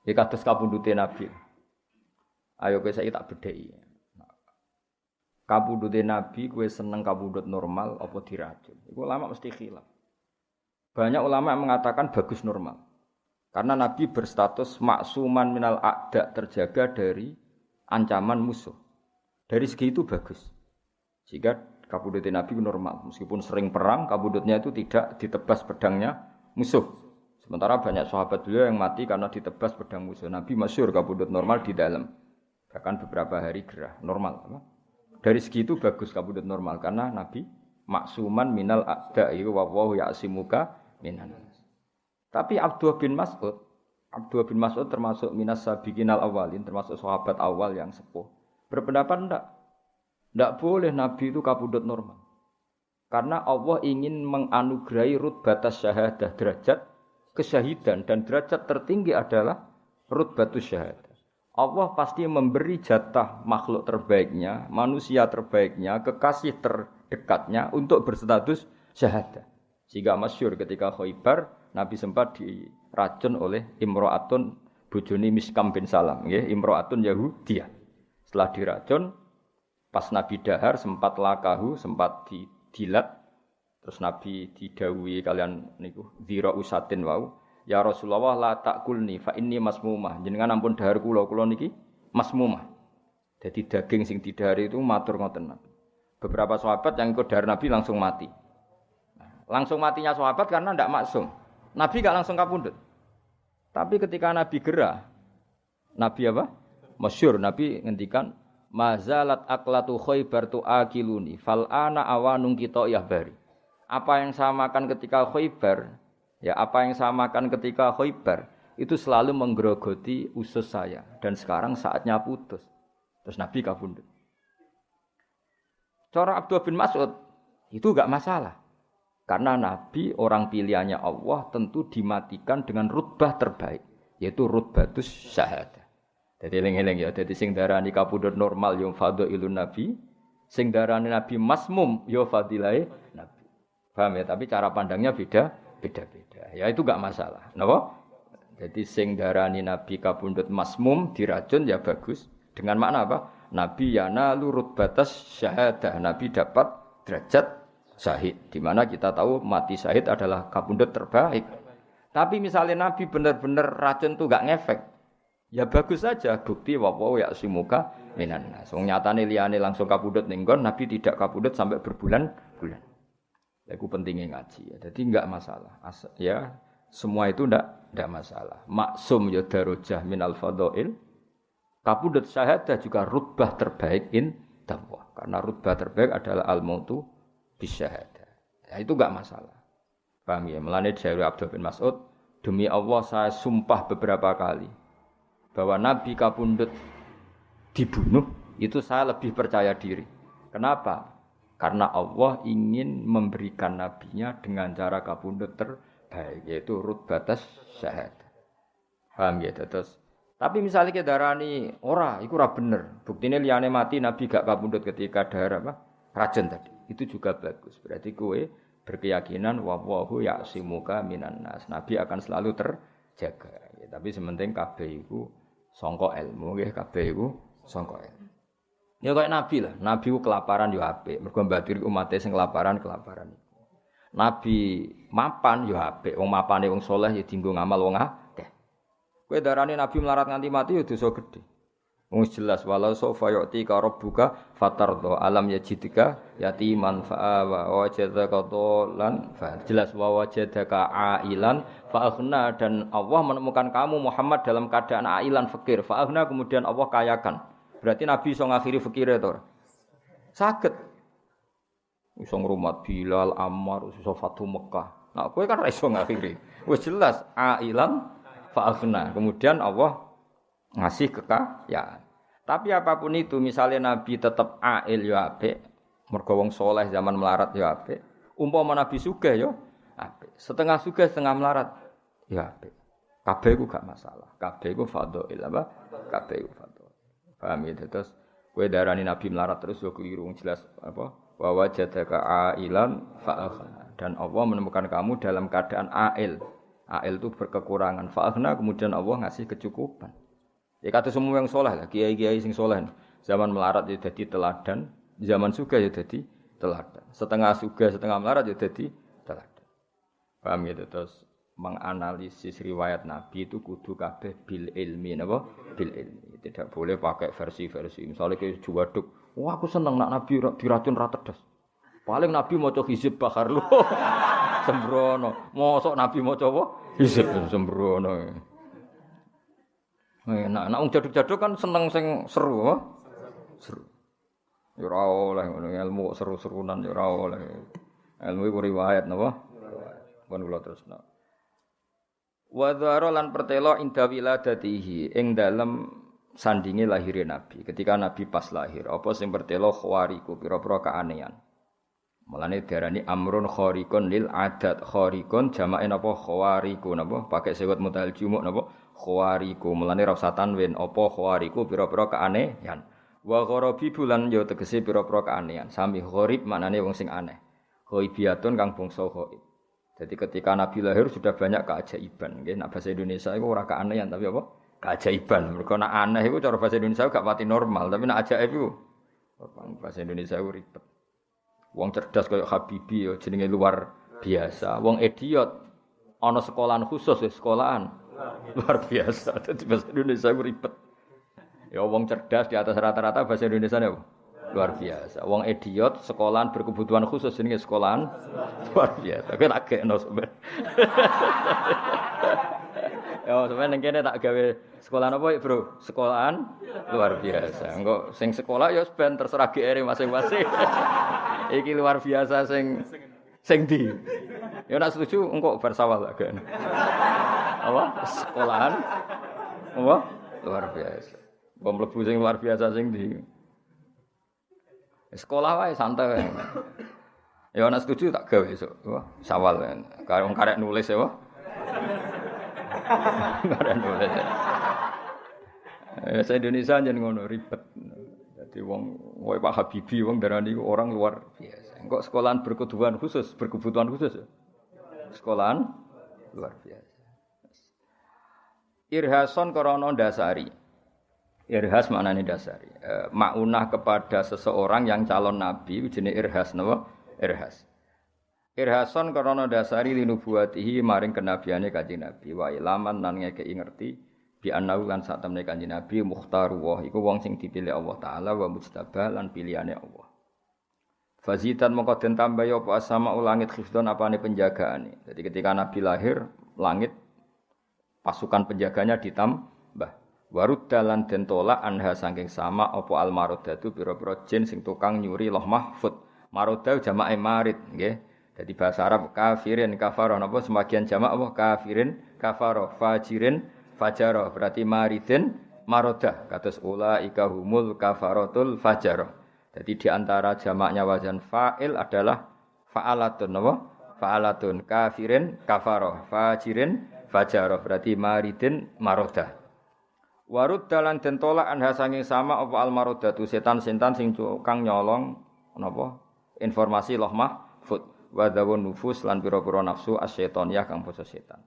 Ya kados kapundhute Nabi. Ayo kowe saiki tak bedheki. Kapundhute Nabi kowe seneng kapundhut normal apa diracun? Iku ulama mesti khilaf. Banyak ulama yang mengatakan bagus normal. Karena Nabi berstatus maksuman minal a'da, terjaga dari ancaman musuh. Dari segi itu bagus. Jika kabudut Nabi normal, meskipun sering perang, kabudutnya itu tidak ditebas pedangnya musuh. Sementara banyak sahabat beliau yang mati karena ditebas pedang musuh. Nabi masyhur kabudut normal di dalam. Bahkan beberapa hari gerah normal. Dari segi itu bagus kabudut normal karena Nabi maksuman minal a'da, wa wallahu ya'simuka minan. Tapi Abdullah bin Mas'ud termasuk minas sabiqinal awalin, termasuk sahabat awal yang sepuh. Berpendapat enggak boleh Nabi itu kabudut normal. Karena Allah ingin menganugerahi rutbatas syahadah, derajat kesyahidan, dan derajat tertinggi adalah rutbatus syahadah. Allah pasti memberi jatah makhluk terbaiknya, manusia terbaiknya, kekasih terdekatnya untuk berstatus syahadah. Sehingga masyhur ketika Khaibar Nabi sempat diracun oleh Imro'atun bojone Miskam bin Salam, nggih, Imro'atun Yahudiyah. Setelah diracun, pas Nabi dahar sempat lakahu, sempat didilat, terus Nabi didhawuhi kalian niku dzira usatin wau, ya Rasulullah la takulni fa inni masmumah. Jenengan ampun dahar kula niki masmumah. Jadi daging sing didahari itu matur ngoten Nabi. Beberapa sahabat yang ikut dahar Nabi langsung mati. Langsung matinya sahabat karena ndak maksum. Nabi gak langsung kapundhut. Tapi ketika Nabi gerah, Nabi apa? Masyhur Nabi ngendikan mazalat aqlatu Khaibar tu akiluni fal ana awanung kita yahbari. Apa yang saya makan ketika Khaibar, ya apa yang saya makan ketika Khaibar itu selalu menggerogoti usus saya dan sekarang saatnya putus. Terus Nabi kapundhut. Cara Abdullah bin Mas'ud itu enggak masalah. Karena Nabi orang pilihannya Allah tentu dimatikan dengan rutbah terbaik, yaitu rutbatus syahadah. Dadi eling-eling ya, dadi sing darani kapundhut normal ya fadhailun nabi, sing darani nabi masmum ya fadilahe nabi. Paham ya? Tapi cara pandangnya beda-beda. Ya itu enggak masalah. Napa? Jadi sing darani nabi kapundhut masmum diracun ya bagus. Dengan makna apa? Nabi yana lurut batas syahadah. Nabi dapat derajat syahid. Di mana kita tahu mati syahid adalah kapundhut terbaik. Tapi misalnya nabi benar-benar racun itu enggak ngefek. Ya bagus saja bukti wa ya simuka minan nas. Wong nyatane liyane langsung kapundhut ning nggon nabi tidak kapundhut sampai berbulan-bulan. Ya iku pentingnya ngaji ya. Jadi enggak masalah. Ya semua itu enggak masalah. Maksum ya darajah minal fadhail. Kapundhut syahadah juga rutbah terbaik indallah. Karena rutbah terbaik adalah al-mautu bisyahadah. Ya itu enggak masalah. Paham ya? Mulane dari Abdullah bin Mas'ud, demi Allah saya sumpah beberapa kali bahwa Nabi kapundhut dibunuh, itu saya lebih percaya diri. Kenapa? Karena Allah ingin memberikan nabinya dengan cara kapundhut terbaik, yaitu rutbatas syahadah. Paham ya? Terus tapi misalnya kita darani ora, iku ora bener. Buktine liyane mati nabi gak kapundhut ketika darah apa? Racun tadi. Itu juga bagus. Berarti kowe berkeyakinan wallahu ya'simuka minan nas. Nabi akan selalu terjaga. Ya, tapi sementing kabeh iku sangka ilmu nggih, kabeh iku sangka ilmu. Ya kaya nabi lah. Nabi ku kelaparan yo apik. Mergo mbadiri umate sing kelaparan. Nabi mapan yo apik. Wong mapane wong saleh ya dienggo ngamal wong akeh. Kowe darani nabi melarat nganti mati yo dosa gedhe. Wong jelas walau sofa yu'ti ka rabbuka fatardo alam yajidika yatiman fa'awa wajadaka dolan fa jelas wa wajadaka ailan fa'aghna dan Allah menemukan kamu Muhammad dalam keadaan ailan fakir fa'aghna kemudian Allah kayakan. Berarti nabi iso ngakhiri fakire to. Saged. Iso ngrumat Bilal, Ammar, iso Fatu Mekah. Nah, kowe kan ra iso ngakhiri. Wis jelas ailan fa'aghna. Kemudian Allah ngasih kekayaan. Tapi apapun itu, misalnya Nabi tetap ail ya apik, mergo wong saleh zaman melarat ya apik. Umpama Nabi sugih ya apik. Setengah sugih setengah melarat ya apik. Kabeh iku gak masalah. Kabeh iku fadhail apa? Kabeh iku fadhail. Paham ya? Terus kowe darani Nabi melarat terus yo keliru jelas apa? Wa wajadaka ailan fa'akhna. Dan Allah menemukan kamu dalam keadaan ail. Ail itu berkekurangan. Fa'akhna kemudian Allah ngasih kecukupan. Ya kata semua yang soleh lah, kiai-kiai sing soleh. Zaman melarat ya jadi teladan, zaman sugih ya jadi teladan. Setengah sugih, setengah melarat ya jadi teladan. Paham gitu? Terus menganalisis riwayat Nabi itu kudu kabeh bil ilmi, napa? Bil ilmi. Tidak boleh pakai versi-versi. Misalnya kayak juwaduk, wah aku seneng nak Nabi diracun ra tedes. Paling Nabi maca hizib bakar lu. Sembrono. Mosok Nabi maca apa? Hizib sembrono. Nah, wong jaduk-jaduk kan seneng sing seru, apa? Seru. Ya ora oleh ngono ilmu seru-serunan ya ora oleh. Ilmu iku riwayat napa? Pun kula tresna. Wa dzara lan pertelo inda wiladatihi ing dalem sandinge lahire Nabi. Ketika Nabi pas lahir, apa sing pertelo khawariku pira-pira kaanehan. Mulane diarani amrun khariqun lil adat. Khariqun jamake napa khawariku napa? Pakai sewet mutahal jumuk napa? Khawariku. Mulane ra usah tanwin apa khawariku pira-pira kaanehan. Wa gharabi bulan ya tegese pira-pira kaanehan. Sami gharib maknane wong sing aneh. Ghaibiyatun kang bangsa ghaib. Jadi ketika Nabi lahir sudah banyak keajaiban. Nggih, nek bahasa Indonesia iku ora keanehan tapi apa? Keajaiban. Mergo nek aneh iku cara bahasa Indonesia gak pati normal, tapi nek ajaib iku bahasa Indonesia iku ribet. Wong cerdas kaya Habibie ya jenenge luar biasa. Wong idiot ana sekolahan khusus ya sekolahan luar biasa. Dadi bahasa Indonesia iku ribet. Ya wong cerdas di atas rata-rata bahasa Indonesia ne luar biasa. Wong idiot sekolahan berkebutuhan khusus jenenge sekolahan luar biasa. Kowe tak gekno sampean. Ya sampean ning kene tak gawe sekolahan apa Bro? Sekolahan luar biasa. Engko sing sekolah ya ben terserah GR masing-masing. Iki luar biasa sing di. Ya nek setuju engko bar sawal tak gekno. Apa? Sekolahan apa? Luar biasa. Wong mlebu sing luar biasa sing di. Sekolah wae santai wae. Ya nek setuju tak gawe esuk. Wah, sawal karo wong karek nulis ya, wah. Karek nulis. Saya Indonesia aja ngono ribet. Jadi wong kowe Pak Habibie wong darani orang luar biasa. Engko sekolahan berkebutuhan khusus ya. Sekolahan luar biasa. Irhason krana ndasari. Irhas maknane dasari. Maunah kepada seseorang yang calon nabi jenenge irhas napa? Irhas. Irhason krana dasari linubuwatihi maring kenabiane Kanjeng Nabi wa ilaman lan ngekeki ngerti bi annahu lan sak temene Kanjeng Nabi mukhtaru wa iku wong sing dipilih Allah taala wa mujtabah lan pilihane Allah. Fazitan mongko den tambah ya apa asma langit khifdon apane penjagaane. Jadi ketika Nabi lahir, langit pasukan penjaganya ditambah. Waruddalan den tolak anha saking sama apa almarodatu pira-pira jin sing tukang nyuri loh mahfud. Maroda jamae marid nggih. Jadi bahasa Arab kafirin kafaro napa sebagian jamak apa kafirin kafaro fajirin fajaro berarti maridin maroda kados ulaika humul kafarotul fajaro. Jadi di antara jamaknya wazan fa'il adalah fa'alatun napa? Fa'alatun kafirin kafaro fajirin fajaro berarti maridin maroda. Warud dalan den tolak anha sanging sama apa al marodatu setan-setan sing kang nyolong napa? Informasi loh mahfud wa dawun nufus lan pira-pira nafsu asyaitoniyah kang basa setan.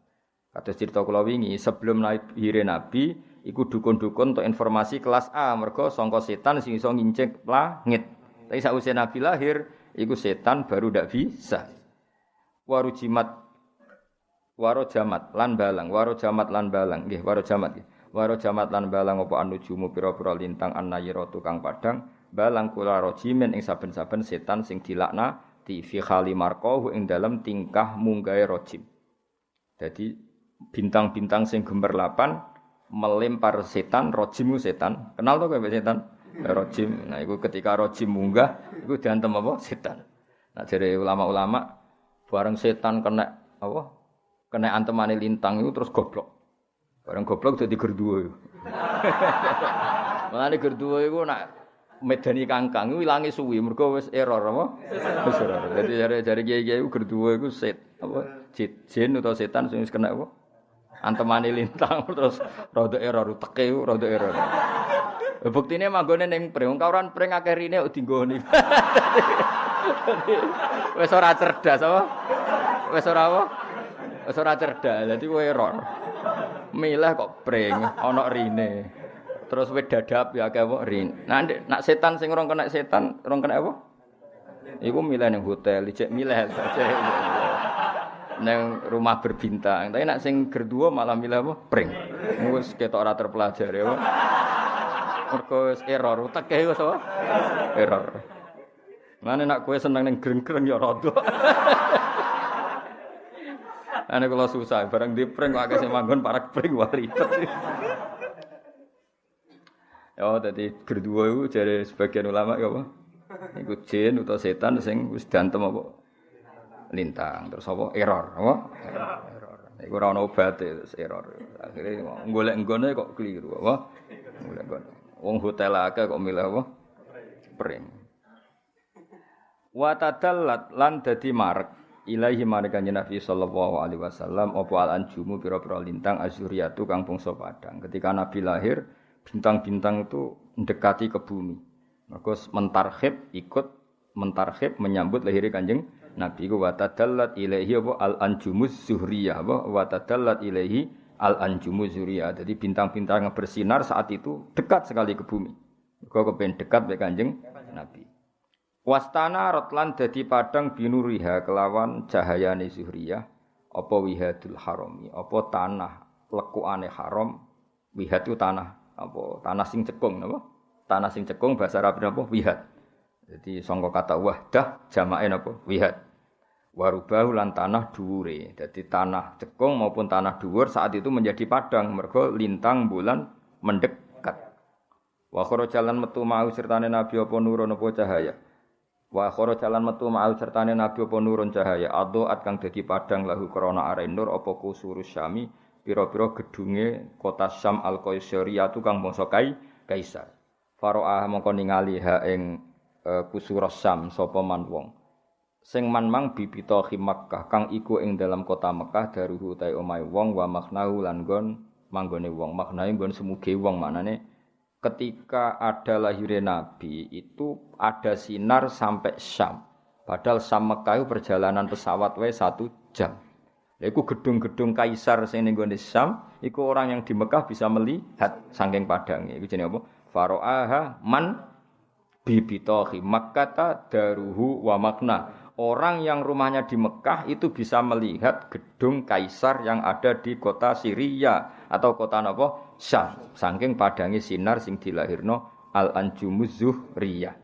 Kados cerita kula wingi sebelum lahir Nabi iku dukun-dukun untuk informasi kelas A mergo sangka setan sing iso ngincik langit. Tapi sakwise Nabi lahir iku setan baru ndak bisa. Warujimat warojamat lan balang nggih warojamat nggih. Warojamat lan balang apa anujumu pira-pira lintang annayira tukang padang balang kula rojimen ing saben-saben setan sing dilaknati fi khali marqahu ing dalam tingkah munggahe rojim. Jadi bintang-bintang sing gemerlapan melempar setan, rojimu setan. Kenal to kowe setan? Rojim. Nah, iku ketika rojim munggah, iku diantem apa? Setan. Nah, jare ulama-ulama bareng setan kena apa? Kena antemane lintang itu terus goblok. Bareng goblok dadi gerduwo. Mulane gerduwo iku nak medani kangkang iku ilange suwi mergo wis error apa? Wis error. Dadi jare kiai-kiai iku gerduwo iku apa? Jin utawa setan sing wis kena apa? Antemane lintang terus rada error teke rada error. Buktine manggone ning pring, kawran pring akeh rine kok dinggoni. Wis ora cerdas apa? Wis ora apa? Wis ora cerdas. Dadi kowe error. Milih kok pring ana rine. Terus wis dadap ya akeh apa rin. Nah nak setan sing rong kena setan, rong kena apa? Iku milih ning hotel, ijek milih. Nang rumah berbintang. Tapi nak sing gerduwo malah milih apa? Pring. Wis ketok ora terpelajari apa. Mergo wis error, teke wis apa? Error. Mane nak kowe seneng ning greng-greng ya rada. Ane kula susah, barang di pring kok akeh sing manggon parak pring wae ribet. Ya dadi gerduwo iku jare sebagian ulama ya apa? Iku jin utawa setan sing wis dantem apa? Lintang terus apa error iku ora ana obate error akhire golek nggone kok keliru apa golek nggone wong hotel akeh kok milih apa pring wa tadallat lan dadi marek ilahi mareka Nabi sallallahu alaihi wasallam apa al anjumu pira-pira lintang azuriyatu kang bangsa padang ketika Nabi lahir bintang-bintang itu mendekati ke bumi mergo mentarhib menyambut lahir Kanjeng Nabi ku watadallat ilaihi al-anjumuz zuhriyah watadallat ilaihi al-anjumuz zuhriyah. Jadi bintang-bintang yang bersinar saat itu dekat sekali ke bumi. Kok kepen dekat mek Kanjeng Nabi. Wastana rotlan dadi padang binuriha kelawan cahayane zuhriyah apa wihadul harami apa tanah lekukane haram wihad itu tanah apa tanah sing cekung napa tanah sing cekung bahasa Arab napa wihad. Jadi sangka kata wahdah jamake napa? Wihad. Warubahu lan tanah dhuwure. Jadi tanah cekung maupun tanah dhuwur saat itu menjadi padang mergo lintang bulan mendekat. Wa kharajalan metu mau sertane nabi apa nurun apa cahaya. Wa kharajalan metu mau sertane nabi apa nurun cahaya. Adhoat kang dadi padang lahu krana are nur apa kusurus syami pira-pira gedunge kota Syam al-Qaisariyatu kang bangsa kaisar. Faro'ah mongko ningali ha ing kusuros Syam sapa man wong sing man mang bibita Makkah kang iku ing dalam kota Mekah daruhu utahe omahe wong wa maknahu lan nggon manggone wong maknahe nggon semuge wong manane ketika ada lahirnya Nabi itu ada sinar sampai Syam. Padahal Syam Mekah itu perjalanan pesawat wae 1 jam. Lha iku gedung-gedung kaisar sing ning gone Syam, iku orang yang di Mekah bisa melihat saking padange. Iku jenenge apa? Faro'aha man bibitohi Makkata daruhu wa makna. Orang yang rumahnya di Mekah itu bisa melihat gedung kaisar yang ada di kota Syria atau kota napa? Syam. Saking padange sinar sing dilahirno Al-Anjumuz Zuhriyah.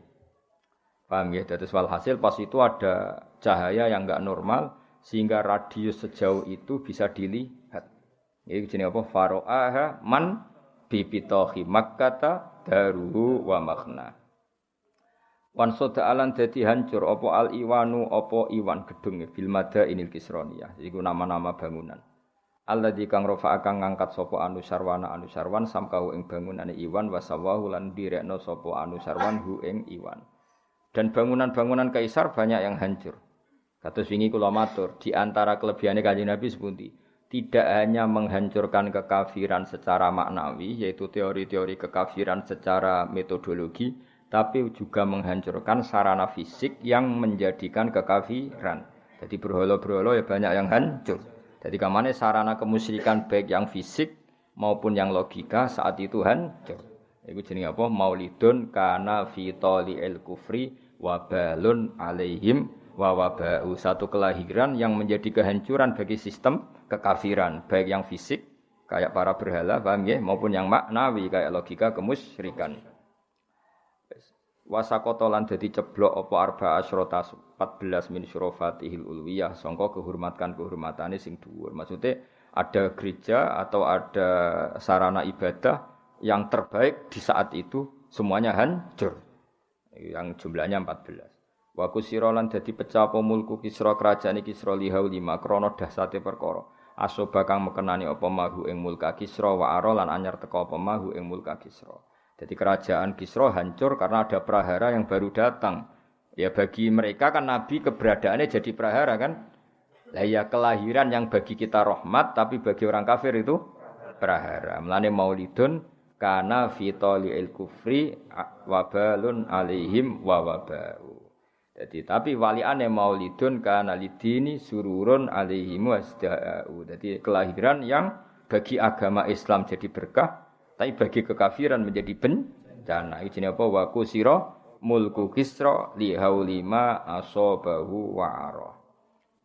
Paham ya? Terus walhasil pas itu ada cahaya yang enggak normal sehingga radius sejauh itu bisa dilihat. Ini jenenge apa? Faro'aha man bibitohi Makkata daruhu wa makna. Wan soda alan dadi hancur apa al iwanu apa iwan gedunge bil madainil kisroniyah iku nama-nama bangunan. Alladzi kang rafa kang ngangkat sapa anusarwan samkau ing bangunane iwan wasawahu lan direkno sapa anusarwan hu ing iwan. Dan bangunan-bangunan kaisar banyak yang hancur. Kados wingi kula matur, di antara kelebihane Kanjeng Nabi sepundi? Tidak hanya menghancurkan kekafiran secara maknawi yaitu teori-teori kekafiran secara metodologi, tapi juga menghancurkan sarana fisik yang menjadikan kekafiran. Jadi berhala-berhala ya banyak yang hancur. Jadi kamane sarana kemusyrikan baik yang fisik maupun yang logika saat itu hancur. Iku jenenge apa? Maulidun kana fi tali'il kufri wa balun alaihim wa waba'u. Satu kelahiran yang menjadi kehancuran bagi sistem kekafiran baik yang fisik kayak para berhala, paham ya, maupun yang maknawi kayak logika kemusyrikan. Wasaqata lan dadi ceblok apa arba asyrota 14 min syurafatihil ulwiyah sangka kehormatan-kehormatane sing dhuwur. Maksudnya ada gereja atau ada sarana ibadah yang terbaik di saat itu semuanya hancur. Yang jumlahnya 14. Wa kusira lan dadi pecah apa mulku Kisra kerajaan Kisra lihau 5 krana dahsate perkara. Asoba kang mekenani apa mahu ing mulka Kisra wa ara lan anyar teka apa mahu ing mulka Kisra. Jadi kerajaan Kisra hancur karena ada prahara yang baru datang. Ya bagi mereka kan Nabi keberadaannya jadi prahara kan. Lah ya kelahiran yang bagi kita rahmat tapi bagi orang kafir itu prahara. Mulane maulidun kana fi tali'il kufri wabalun alaihim wa waba'u. Jadi tapi waliane maulidun kana lidini sururun alaihim wasda'u. Jadi kelahiran yang bagi agama Islam jadi berkah. Tapi bagi kekafiran menjadi bencana. Ini apa? Wa kusira mulku Kisra li haulima asabahu wa ara.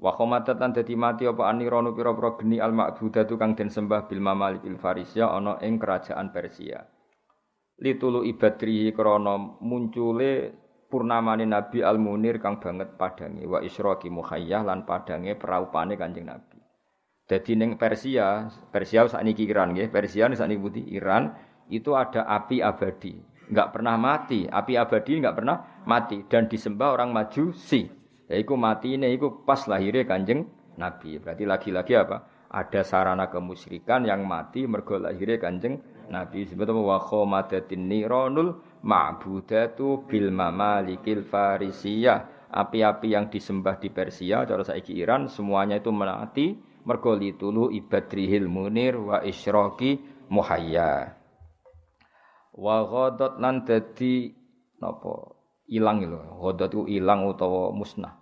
Wa khamatatan dadi mati apa aniranu pira-pira geni al ma'budatu kang den sembah bil mamalikil Farisia ana ing kerajaan Persia. Litulu ibadri krana muncule purnamane Nabi Al Munir kang banget padange wa isyraqi muhayyah lan padange praupane Kanjeng Nabi. Jadi ning Persia sakniki Iran nggih, Persia sakniki putih Iran itu ada api abadi, enggak pernah mati. Api abadi enggak pernah mati dan disembah orang Majusi. Yaiku matine iku pas lahirnya Kanjeng Nabi. Berarti lagi-lagi apa? Ada sarana kemusyrikan yang mati mergo lahirnya Kanjeng Nabi. Sebut apa wa khomadatin niranul ma'budatu bil mamalikil farisiyah. Api-api yang disembah di Persia, cara saiki Iran semuanya itu mati. Mergo litulu ibadrihil munir wa isyraqi muhayya wa ghadat lan dadi napa ilang lho ghadat ku ilang utawa musnah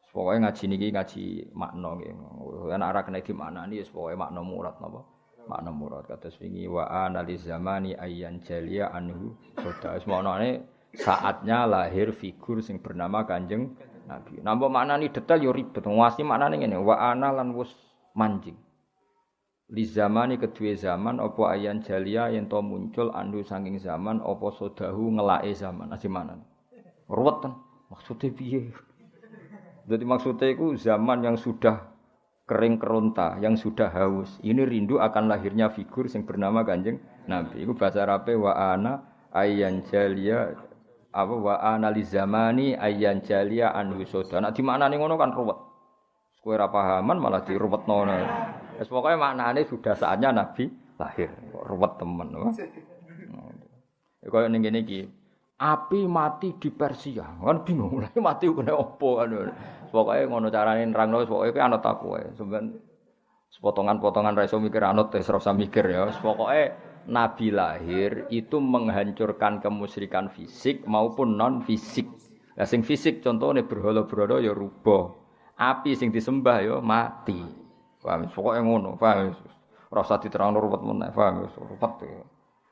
pokoke ngaji niki ngaji makna nggih ana ora kena dimaknani wis pokoke makna murad napa makna murad kados wingi wa analiz zamani ayyan jalia anhu soda wis maknane saatnya lahir figur sing bernama Kanjeng Nabi napa maknani detail yo ribet ngwasi maknane ngene wa ana lan wis manjing li zamani kedua zaman apa ayan jalia yen to muncul andu saking zaman apa sodahu ngelake zaman asimanan ruwet kan maksudnya piye jadi maksudnya itu zaman yang sudah kering keronta yang sudah haus ini rindu akan lahirnya figur yang bernama Kanjeng Nabi itu bahasa Arabe wa ana ayan jalia apa wa ana li zamani ayan jalia andu soda nek dimaknani ngono kan ruwet kowe ora pahaman malah diruwetno. Wis pokoke maknane sudah saatnya Nabi lahir. Ruwet temen. Kaya ning kene iki, api mati di Persia. Kan bingung, lha mati kena opo kan. Pokoke ngono carane nerangno pokoke anut aku wae. Sampeyan potongan-potongan ra iso mikir anut wis ora usah mikir ya. Pokoke Nabi lahir itu menghancurkan kemusyrikan fisik maupun non fisik. Lah sing fisik contohnya berhala-berhala ya rubuh. Api sing disembah ya mati. Paham? Pokoke ngono, paham? Ora usah diterangno ruwet meneh, paham? Ruwet.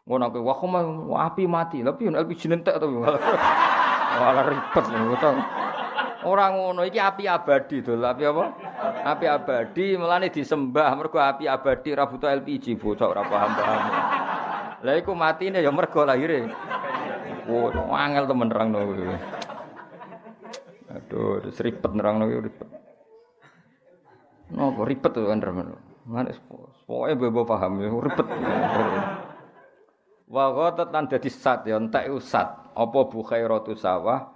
Ngono kuwi api mati. Lah piye LPG nentek to. Malah ribet ngono. Ora ngono iki api abadi to. Api apa? Api abadi mulane disembah mergo api abadi ora butuh LPG bocah ora paham-paham. Lah iku matine ya mergo lahire. Oh, angel temen nerangno kuwi. Aduh, ribet nerangno kuwi ribet. Napa ribet to kan nerangno. Mane pokoke mbok paham ya ribet. Wa ghatat lan dadi sat ya entek usat. Apa bukhairatu sawah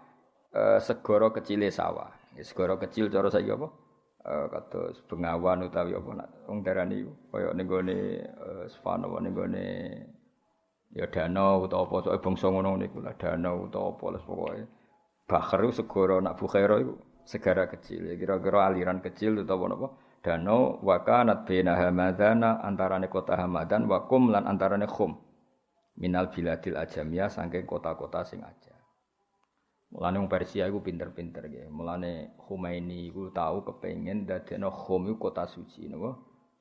segara kecile sawah. Segara kecil cara saiki apa? Kados Bengawan utawi apa nak wong darani kaya ning gone Spano ning gone ya danau utawa apa sok bangsa ngono niku lah danau utawa apa les pokoke. Bakhar iku segara nak bukhaira iku segara kecil. Kira-kira aliran kecil utawa napa? Danau wa kanat baina hamadana antarane kota Hamadan wa kum lan antarane khum. Minal biladil ajamiyah saking kota-kota sing aja. Mulane wong Persia iku pinter-pinter nggih. Mulane Khomeini iku tau kepengin dadekno Khom iku kota suci napa?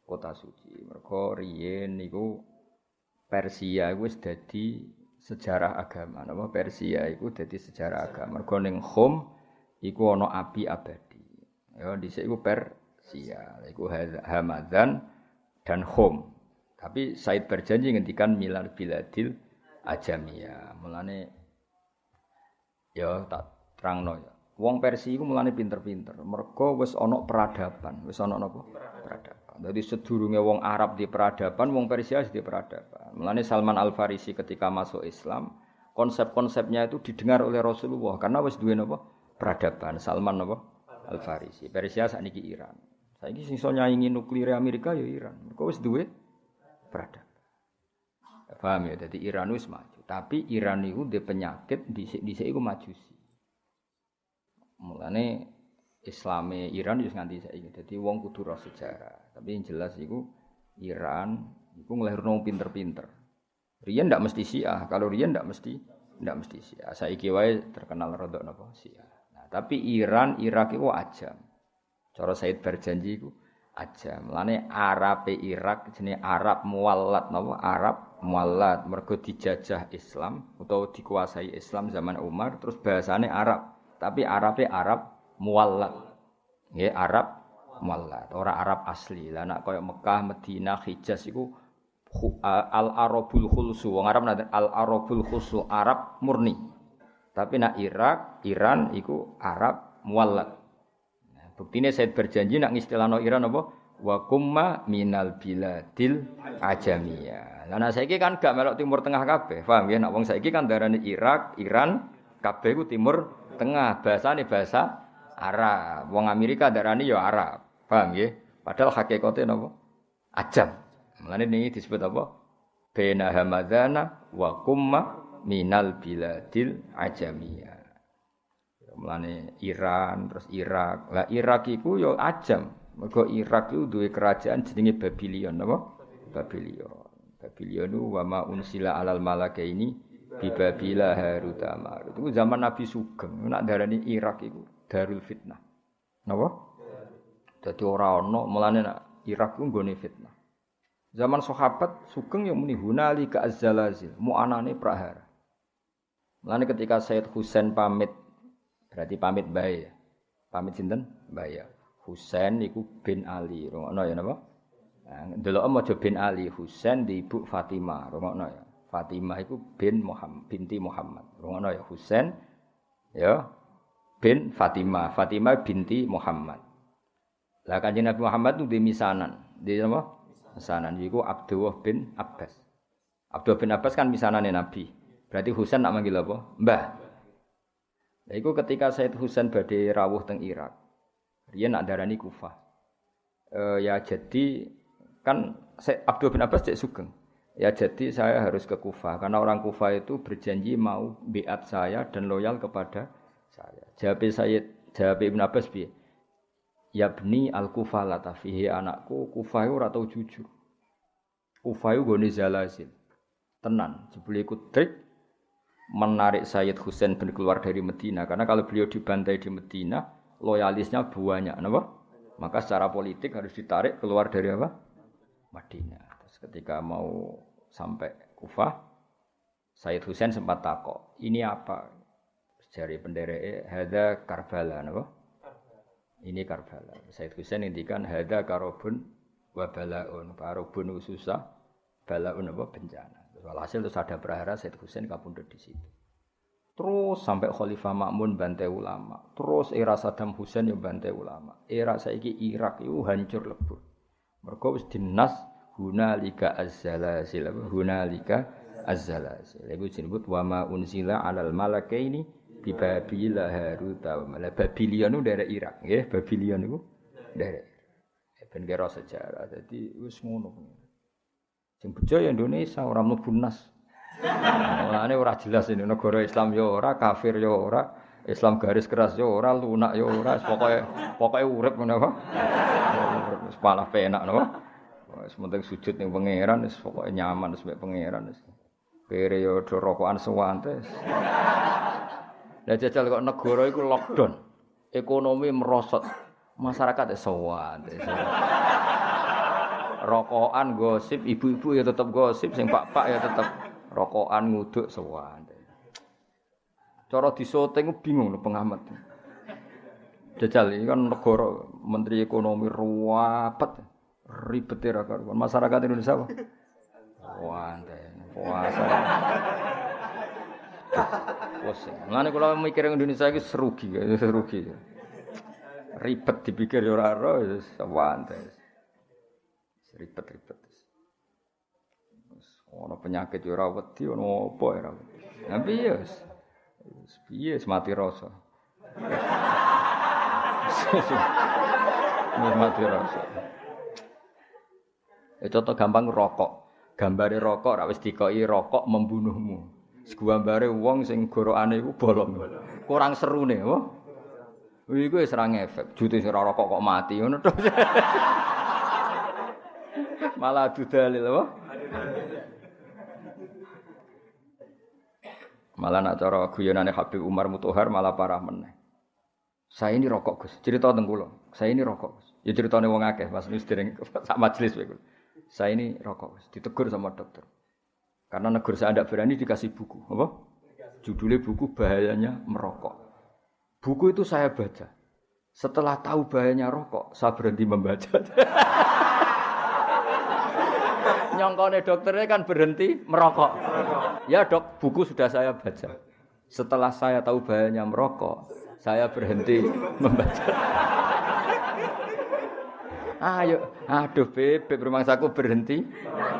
Kota suci. Mergo riyen niku Persia iku wis dadi sejarah agama napa? Persia iku dadi sejarah agama. Mergo ning Khom iku ana api abadi. Ya dhisik iku Persia. Iku Hamadan dan Khom. Tapi Said berjanji ngendikan milal biladil ajamiyah. Mulane ya tak terangno ya. Wong Persia iku mulane pinter-pinter. Mergo wis ana peradaban, wis ana napa? Peradaban. Dadi sedurunge wong Arab di peradaban, wong Persia di peradaban. Mulane Salman Al-Farisi ketika masuk Islam, konsep-konsepnya itu didengar oleh Rasulullah karena wis duwe napa? Peradaban. Salman napa? Al-Farisi. Persia sakniki Iran. Saiki sing iso nyaingi nuklir Amerika ya Iran. Mergo wis duwe peradaban. Paham ya? Jadi Iran wis maju. Tapi Iran itu dia penyakit dhisik-dhisik iku majusi. Mulane Islame Iran wis nganti saiki. Dadi wong kudu roh sejarah. Tapi yang jelas iku Iran iku nglahirno pinter-pinter. Riyen ndak mesti Syiah. Kalau riyen ndak mesti Syiah. Saiki wae terkenal rodok napa Syiah. Nah, tapi Iran, Irak iku ajam. Cara Said berjanji iku ajam. Mulane Arabe Irak jenenge Arab Muwallat napa? Arab Muwallat mergo dijajah Islam utawa dikuasai Islam zaman Umar terus bahasane Arab. Tapi Arabe Arab Muwallat. Nggih Arab Muwallat, ora Arab asli. Lah nek kaya Mekah, Madinah, Hijaz iku al-Arabul khulsu. Wong Arab nate al-Arabul khulsu, Arab murni. Tapi nek Irak, Iran iku Arab Muwallat. Buktine Said berjanji nak ngistilahno Iran apa? Wa kumma minal biladil ajamiyah. Lah nek saiki kan gak melok Timur Tengah kabeh. Paham ya? Nek wong saiki kan darani Irak, Iran kabeh ku Timur Tengah. Bahasane bahasa Arab. Wong Amerika darani ya Arab. Paham ya? Padahal hakikate napa? Ajam. Mulane niki disebut apa? Baina hamadana wa kumma minal biladil ajamiyah. Mulane Iran terus Irak. Lah Irak iku ya ajam. Mergo Irak iku duwe kerajaan jenenge Babylon napa? Babylon. Babylon wa ma unsila alal malakaini bi Babila Harut Marut. Itu zaman Nabi Sugeng. Nek darani Irak iku Darul Fitnah. Napa? Dadi ora ana mulane nek Irak ku nggone fitnah. Zaman sahabat Sugeng yang muni hunali ka azzalazil, muanane prahara. Mulane ketika Sayyid Husain pamit berarti pamit bae ya. Pamit sinten? Bae ya. Husain iku bin Ali. Rungokno ya napa? Nah, ndelok maca bin Ali, Husain di ibu Fatimah. Rungokno ya. Fatimah iku bin Muhammad, binti Muhammad. Rungokno ya Husain ya bin Fatimah. Fatimah binti Muhammad. Lah Kanjeng Nabi Muhammad itu di misanan. Di napa? Misanan iku Abdullah bin Abbas. Abdullah bin Abbas kan misanane Nabi. Berarti Husain nak manggil apa? Mbah. Lah iku ketika Said Husain badhe rawuh teng Irak. Riyen nak darani Kufah. Ya jadi kan Abdul bin Abbas cek Sugeng. Ya jadi saya harus ke Kufah karena orang Kufah itu berjanji mau biat saya dan loyal kepada saya. Jawab Ibn Abbas piye? Yabni al-Kufah la tafihi anakku Kufah ora tau jujur. Kufah iku gone zalazil. tenan. Jebule iku trik menarik Sayyid Husain bin keluar dari Medina karena kalau beliau dibantai di Medina, loyalisnya banyak, napa? Maka secara politik harus ditarik keluar dari apa? Madinah. Terus ketika mau sampai Kufah, Sayyid Husain sempat takok, "Ini apa?" Jari pendereke, "Hadza Karbala," napa? Ini Karbala. Sayyid Husain ngendikan, "Hadza karobun wa balaun." Karobun susah, balaun apa bencana. Walhasil terus ada prahara Sayyid Husain kapundhut di situ. Terus sampai Khalifah Ma'mun bantai ulama. Terus era Saddam Hussein yang bantai ulama. Era saiki Irak itu hancur lebur. Mergo wis dinas hunalika az-zalazil. Hunalika az-zalazil. Iku disebut wa ma unzila 'alal malakaini bi Babila Harut wa Marut. Babilion itu daerah Irak, nggih. Babilion itu daerah Irak. Ben kira sejarah. Dadi wis ngono. Sing bejo ya Indonesia ora mlebu nas. Mulane ora jelas ini negara Islam yo ora, kafir yo ora, Islam garis keras yo ora, lunak yo ora, pokoke urip ngono apa. Wis malah penak napa. Wis penting sujud ning pangeran wis pokoke nyaman wis mek pangeran wis. Kere yo do rokokan suwante. Lah jajal kok negara iku lockdown. Ekonomi merosot. Masyarakat suwante. Rokokan gosip, ibu-ibu ya tetap gosip, sing pak-pak ya tetap rokokan nguduk sewante. Cara disoting bingung lho pengamat. Jajal iki kan negara menteri ekonomi ruwet, ribet ra karuan. Masyarakat Indonesia apa? Wante, puasa. Pusing. Mulane kula mikir Indonesia iki serugi. Ribet dipikir ya ora ora wis sewante. Ribet. Ono penyakit yo ora wedi, ono apa ora. Lah piye wis. Piye mati rasa. Mati rasa. Contoh gampang rokok. Gambare rokok ora wis dikoki rokok membunuhmu. Gambare wong sing gorokane iku bolong. Kurang serune, apa? Iku wis ora ngefek. Jute sing ora rokok kok mati ngono to. Malah adu dalil apa? Malah nak cara guyonane Habib Umar Mutahar malah parah meneh. Saya ini rokok, Gus. Cerita teng kula. Saya ini rokok, Gus. Ya ceritane wong akeh, Mas wis dereng sak majelis kowe. Saya ini rokok, Gus. Ditegur sama dokter. Karena negur saya ndak berani dikasih buku, apa? Judulnya buku bahayanya merokok. Buku itu saya baca. Setelah tahu bahayanya rokok, saya berhenti membaca. Nyongkone dokternya kan berhenti merokok. Ya dok, buku sudah saya baca. Setelah saya tahu bahayanya merokok, saya berhenti membaca. Aduh bebek rumangsaku berhenti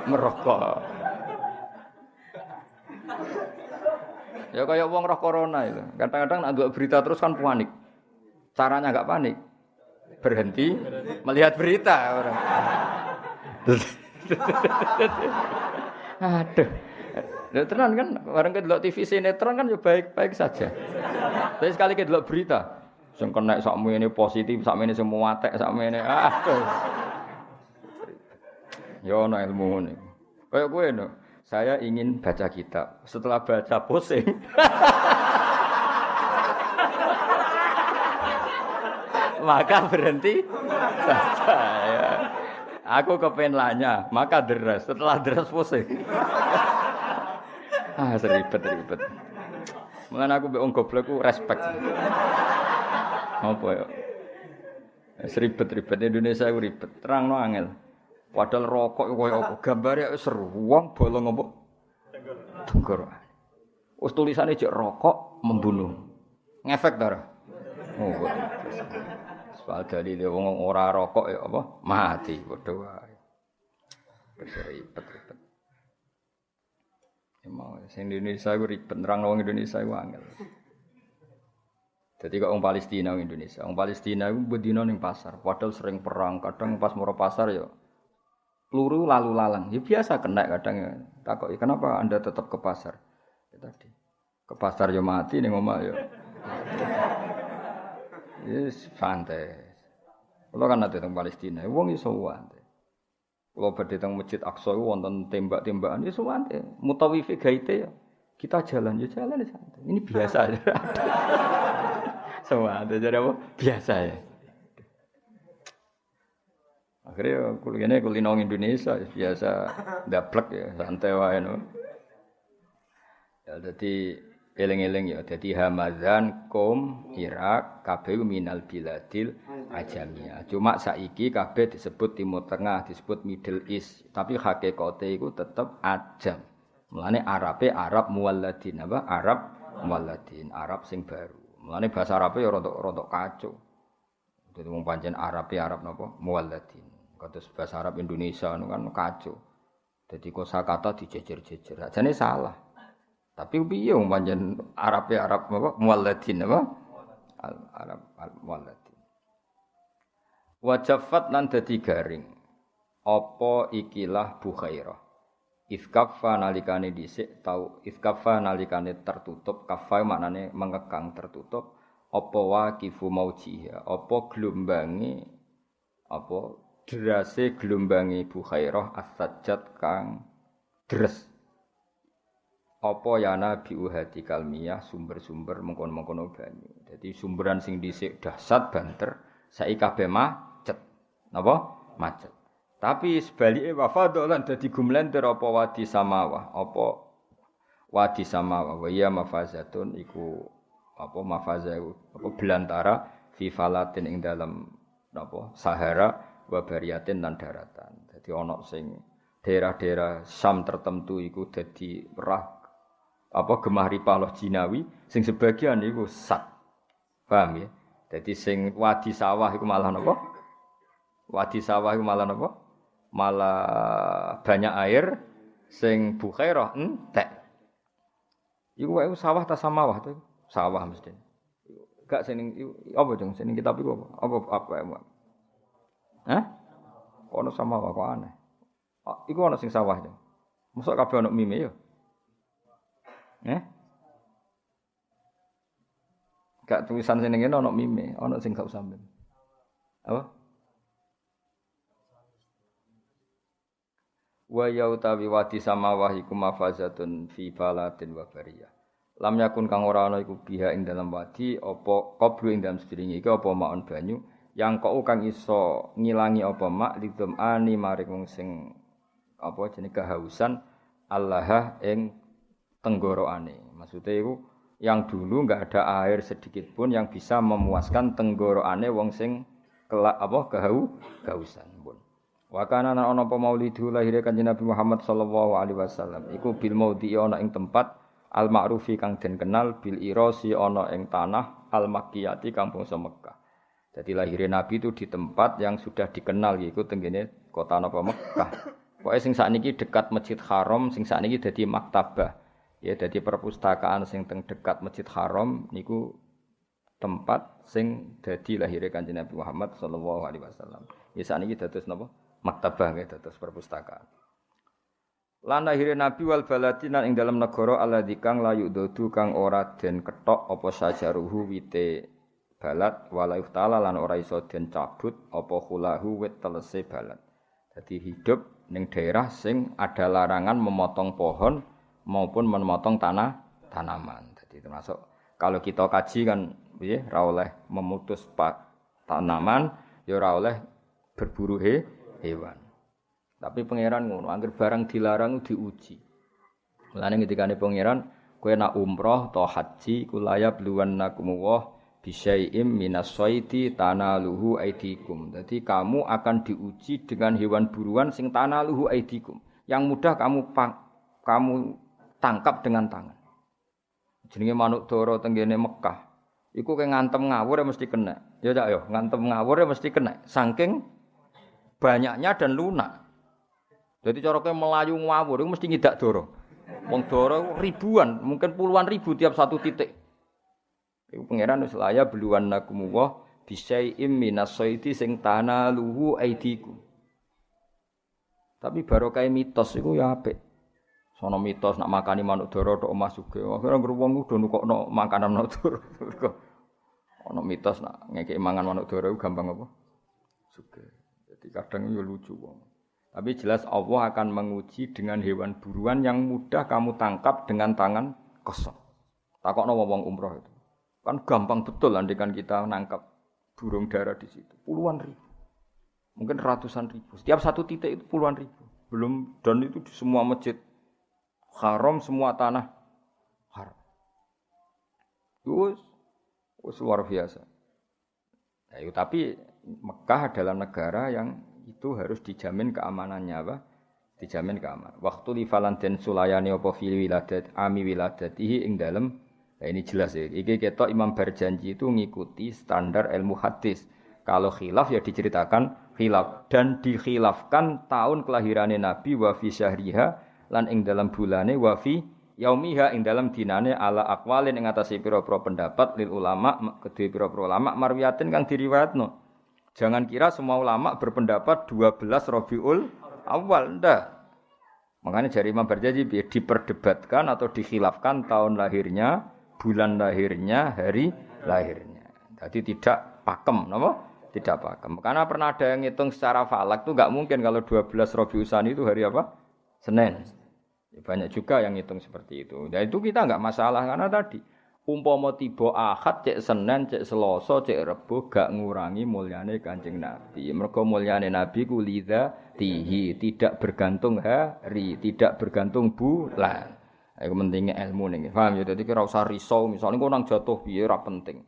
merokok. Ya kayak wong roh corona itu. Kadang-kadang nak berita terus kan panik. Caranya enggak panik. Berhenti melihat berita orang. Aduh. Ya tenan kan, bareng ke delok TV sinetron kan ya baik-baik saja. Tapi sekali ke delok berita, sing kena sakmene positif, sakmene sing muatek, sakmene aduh. Ya ono ilmu ngene. Kayak kowe no. Saya ingin baca kitab. Setelah baca pusing. Maka berhenti baca ya. Aku kepen lanya, maka deres. Setelah deres pusing. Seribet. Mulane aku mbek wong goblok ku respect. Apa ya? Seribet Indonesia ku ribet. Terangno angel. Padahal rokok koyo apa? Gambare seru. Wong bolong apa? Tenggorokan. Wis tulisane jek rokok membunuh. Ngefek ta ora? Oh, soal dalile wong ora rokok ya apa? Mati padha wae. Ribet. Emang sing Indonesia ku ribet, nerangno wong Indonesia ku angel. Dadi kok wong Palestina wong Indonesia. Wong Palestina ku bedino ning pasar, padahal sering perang, kadang pas moro pasar ya peluru lalu lalang. Ya biasa kena kadang ya. Takoki, "Kenapa Anda tetap ke pasar?" Ya tadi. Ke pasar ya mati ning omah ya. Yes, santai. Kalau kan ada teng Palestina, wong iso santai. Kula badhe teng Masjid Aqsa wonten tembak-tembakan ya suwante. Mutawifi gaite ya. Kita jalan ya jalan ya santai. Ini biasa aja. Suwante jadi apa? Biasa ya. Akhirnya kuliahnya kulino Indonesia biasa daplek ya santai wae no. Ya dadi eling-eling ya dadi Hamadan Qom Irak kabeh minal biladil ajamiyah. Cuma saiki kabeh disebut Timur Tengah, disebut Middle East, tapi hakikate iku tetep ajam. Mulane Arabe Arab muwalladin apa? Arab muwalladin, Arab sing baru. Mulane bahasa Arabe ya rodok kacau. Dadi wong pancen Arabe Arab napa? Muwalladin. Kados bahasa Arab Indonesia kan kacau. Dadi kosakata dijejer-jejer. Ajane salah. Tapi piye wong pancen Arabe Arab apa? Muwalladin apa? Arab al-muwalladin. Wajafat lan dadi garing. Apa ikilah Bukhairah. Ifkaffa nalikane dhisik tau ifkaffa nalikane tertutup kaffa maknane mengekang tertutup apa waqifu maujiha apa glombange apa derase glombange Bukhairah as-sajjad kang deres apa yana biuhati kalmiyah sumber-sumber mengkon-mengkono banyu. Dadi sumberan sing dhisik dahsyat banter saiki kabeh macet. Napa? Macet. Tapi sebaliknya wafadolan dadi gumlenter apa wadi samawah apa wadi samawah wa ya mafazatun iku apa mafazau apa belantara fi falatin ing dalam napa Sahara wa bariyatin lan daratan. Dadi ana sing daerah-daerah Syam tertentu iku dadi merah apa gemah ripah jinawi sing sebagian iku sat. Paham ya? Dadi sing wadi sawah iku malah napa? Wadi sawah iku malah napa? Malah banyak air sing Bukhairah entek. Iku wae sawah ta samawah to? Sawah mesti. Gak sing apa jeng sing kitab iku apa? Apa? Hah? Ono samawah kok aneh. Iku ono sing sawah jeng. Mosok kabeh ono mime ya? Gak tulisan sing ngene ono mime, ono sing gak usah mime. Apa? Wa yautawi wadi samawah iku mafazatun fi balatin wa bariyah. Lam yakun kang ora ana iku biha ing dalam wadi apa qabru ing dalam sedringe iki apa maun banyu yang kok kang iso ngilangi apa mak lidum ani maring wong sing apa jenenge kehausan Allah ing tenggorokane. Maksudnya iku yang dulu enggak ada air sedikit pun yang bisa memuaskan tenggorokane wong sing kehausan pun. Wa kana ana apa maulidu lahire Kanjeng Nabi Muhammad sallallahu alaihi wasallam iku bil maudhi ana ing tempat al ma'rufi kang den kenal bil irasi ana ing tanah al makkiyati kang bangsa Mekah. Jadi lahire Nabi itu di tempat yang sudah dikenal yaiku tenggene kota napa Mekah. Pokoke sing sakniki dekat Masjid Haram, sing sakniki dadi maktabah. Ya dadi perpustakaan sing teng dekat Masjid Haram niku tempat sing dadi lahire Kanjeng Nabi Muhammad sallallahu alaihi wasallam. Ya sakniki dados napa? Maktabah nggih dados perpustakaan. Lan lahire Nabi wal baladinan ing dalam negara alladzi kang layu dodu kang ora den ketok apa sajaruhu wite balad wala iftala lan ora iso den cabut apa khulahu wit telese balad. Dadi hidup ning daerah sing ada larangan memotong pohon maupun memotong tanaman. Jadi termasuk kalau kita kaji kan piye ra oleh memutus tanaman ya ora oleh berburu hewan. Tapi pangeran ngono, angger barang dilarang diuji. Mulane ketikane pangeran, kowe nak umroh atau haji kulaya bluwannakum wa bisyai'im minasyaiti tanaluhu aidikum. Jadi kamu akan diuji dengan hewan buruan sing tanaluhu aidikum. Yang mudah kamu tangkap dengan tangan. Jenenge manuk dara tenggene Mekah. Iku ke ngantem ngawur mesti kena. Ya tak yo, ngantem ngawur mesti kena. Saking banyaknya dan lunak. Jadi cara kowe melayu ngawur iku mesti ngidak dara. Wong dara ribuan, mungkin puluhan ribu tiap satu titik. Iku pangeran wis laya bluwannakum wa bisyai'im minasyaiti sing tanaluhu aidikum. Tapi barokah mitos iku ya apik. Sono mitos nak makani manuk dara tok omah sugih. Akhire ngger wong kudu nukokno makanan manuk dara. Ono mitos nak ngekeki mangan manuk dara iku gampang apa? Sugih. Jadi kadang yo lucu wong. Tapi jelas Allah akan menguji dengan hewan buruan yang mudah kamu tangkap dengan tangan kosong. Takokno wong umroh itu. Kan gampang betul andikan kita nangkap burung dara di situ. Puluhan ribu. Mungkin ratusan ribu. Setiap satu titik itu puluhan ribu. Belum dan itu di semua masjid haram, semua tanah haram. Terus luar biasa. Nah, tapi Mekah adalah negara yang itu harus dijamin keamanannya apa? Dijamin keamanan. Waktu li falan den sulayani apa fil wiladat ami wiladatihi ing dalem. Nah, ini jelas ya. Iki ketok Imam berjanji itu ngikuti standar ilmu hadis. Kalau khilaf ya diceritakan khilaf dan dikhilafkan tahun kelahirannya Nabi wa fi syahriha lan ing dalam bulane wa fi yaumiha ing dalam dinane ala aqwalin ing atase pira-pira pendapat lil ulama kedue pira-pira ulama marwiyatin kang diriwayatno. Jangan kira semua ulama berpendapat 12 Rabiul Awal, ndak. Makanya jari Imam berjanji diperdebatkan atau dikhilafkan tahun lahirnya, bulan lahirnya, hari lahirnya. Jadi tidak pakem, napa? Tidak pakem. Karena pernah ada yang ngitung secara falak tuh enggak mungkin kalau 12 Rabiul Tsani itu hari apa? Senin. Ya, banyak juga yang ngitung seperti itu. Dan itu kita enggak masalah karena tadi umpama tiba Ahad cek Senin cek Selasa cek Rebo gak ngurangi mulyane Kanjeng Nabi. Mergo mulyane Nabi ku lidzatihi, tidak bergantung hari, tidak bergantung bulan. Iku pentinge ilmu ning. Paham ya? Dadi ora usah risau, misale kok nang jatuh piye ora penting.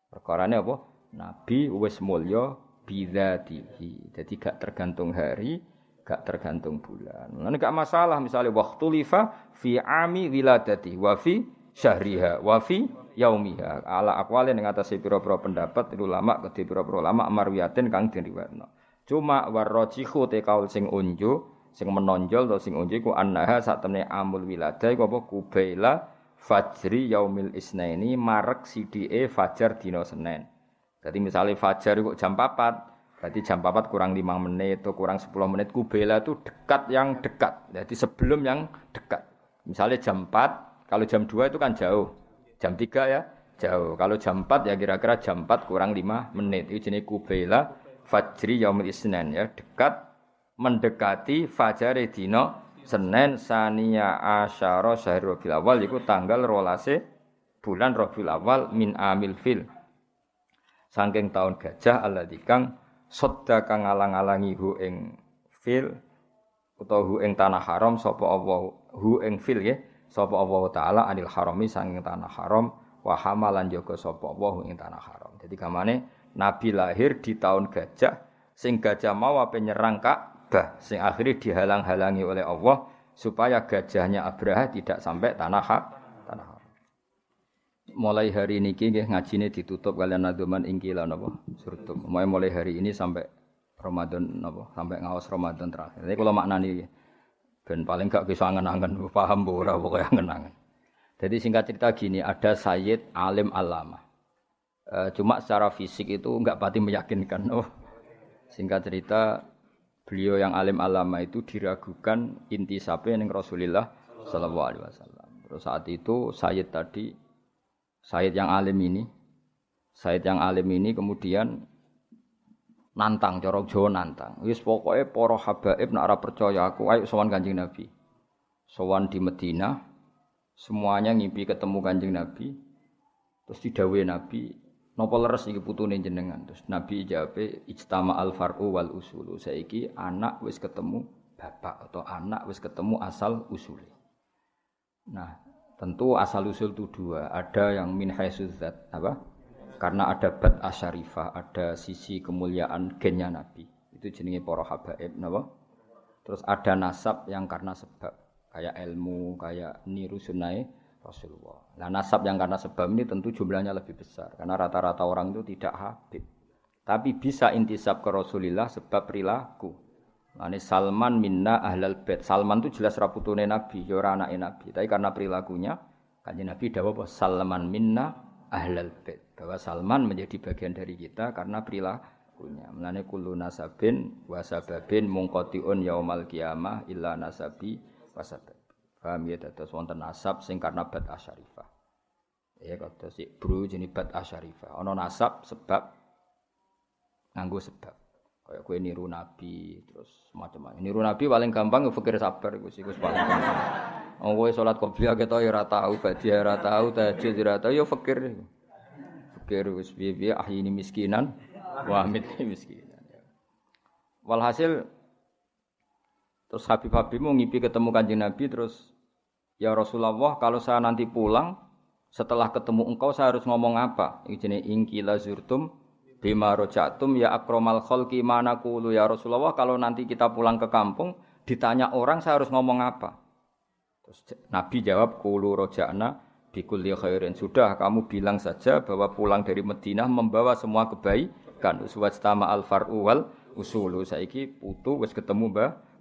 Perkarane apa? Nabi wis mulya bidzatihi. Jadi gak tergantung hari, gak tergantung bulan. Lan gak masalah misale waqtu lifa fi ami wiladati wa fi syahriha wa fi yaumiha ala aqwalin ing atase pira-pira pendapat ulama kedhe pira-pira ulama marwiyatin kang diriwayatno. Cuma warrajihu te kaul sing unjuk, sing menonjol atau sing unjuk ku annaha satemene amul wiladah iku apa kubaila fajri yaumil isnaini marek sidike fajar dina Senin. Dadi misale fajar iku jam 4, berarti jam 4 kurang 5 menit atau kurang 10 menit kubaila itu dekat yang dekat. Jadi sebelum yang dekat. Misalnya jam 4 kalau jam 2 itu kan jauh. Jam 3 ya jauh. Kalau jam 4 ya kira-kira jam 4 kurang 5 menit. Itu jenis kubaila fajri yaumil isnin ya, dekat mendekati fajare dina Senin saniya asyara syahrul Rabiul Awal iku tanggal 12 bulan Rabiul Awal min amil fil. Saking tahun gajah alladzi kang sadda kang alang-alangi hu ing fil utawa hu ing tanah haram sapa Allah hu ing fil ya. Sapa Allah taala anil harami saking tanah haram wa hamalan jaga sapa Allah ing tanah haram. Jadi gamane Nabi lahir di tahun gajah sing gajah mau ape nyerang Ka'bah sing akhirnya dihalang-halangi oleh Allah supaya gajahnya Abraha tidak sampai tanah haram. Mulai hari niki nggih ngajine ditutup kalian nadoman ingkila napa surtum. Mulai hari ini sampai Ramadan napa sampai ngawas Ramadan terakhir. Jadi kula maknani ben paling gak bisa angen-angen paham ora pokoke angen-angen. Jadi singkat cerita gini, ada Sayyid alim alama. Cuma secara fisik itu enggak pati meyakinkan. Singkat cerita beliau yang alim alama itu diragukan intisabe ning Rasulullah sallallahu alaihi wasallam. Terus saat itu Sayyid tadi Sayyid yang alim ini kemudian nantang, cara Jawa nantang. Wis pokoke para habaib nek ora percaya aku ayo sowan Kanjeng Nabi. Sowan di Madinah, semuanya ngimpi ketemu Kanjeng Nabi. Terus didhawuhi Nabi, napa leres iki putune jenengan? Terus Nabi jawabe ijtama al far'u wal usulu. Saiki anak wis ketemu bapak atau anak wis ketemu asal usule. Nah, tentu asal usul itu dua, ada yang min haitsu dzat, apa? Karena ada bad asyarifah, ada sisi kemuliaan gennya Nabi. Itu jenenge para habaib, napa? Terus ada nasab yang karena sebab, kayak ilmu, kayak niru sunnahe Rasulullah. Nah, nasab yang karena sebab ini tentu jumlahnya lebih besar karena rata-rata orang itu tidak habib. Tapi bisa intisab ke Rasulullah sebab perilaku. Ini Salman minna ahlal bait. Salman itu jelas raputune Nabi, ya ora anake Nabi. Tapi karena perilakunya, Kanjeng Nabi dawuh Salman minna ahlal bait. Bahwa Salman menjadi bagian dari kita karena perilakunya. Mulane kullu nasabin wa sababin munqati'un yaumal qiyamah illa nasabi wa sabab. Paham ya, dados wonten nasab sing karena bad asyarifah. Ya kata si bro jenenge bad asyarifah. Ana nasab sebab nganggo sebab. Kayak kowe niru nabi terus macam-macam. Niru nabi paling gampang fikir sabar iku sih paling gampang. Kowe salat qobliyah ketok ya ora tau, badiah ora tau, tahajud ora tau ya fikir. Fikir wis piye-piye ahyini miskinan wa amitni miskinan. Walhasil terus Habib-Habib mau ngipi ketemu Kanjeng Nabi terus ya Rasulullah kalau saya nanti pulang setelah ketemu engkau saya harus ngomong apa? Iki jenenge ingkila zurtum bima rojatum ya akromal kholqi mana qulu ya Rasulullah kalau nanti kita pulang ke kampung ditanya orang saya harus ngomong apa? Terus Nabi jawab qulu roja'na bikulli khairin. Sudah kamu bilang saja bahwa pulang dari Madinah membawa semua kebaikan. Uswatama al-far'u wal usulu. Saiki putu wis ketemu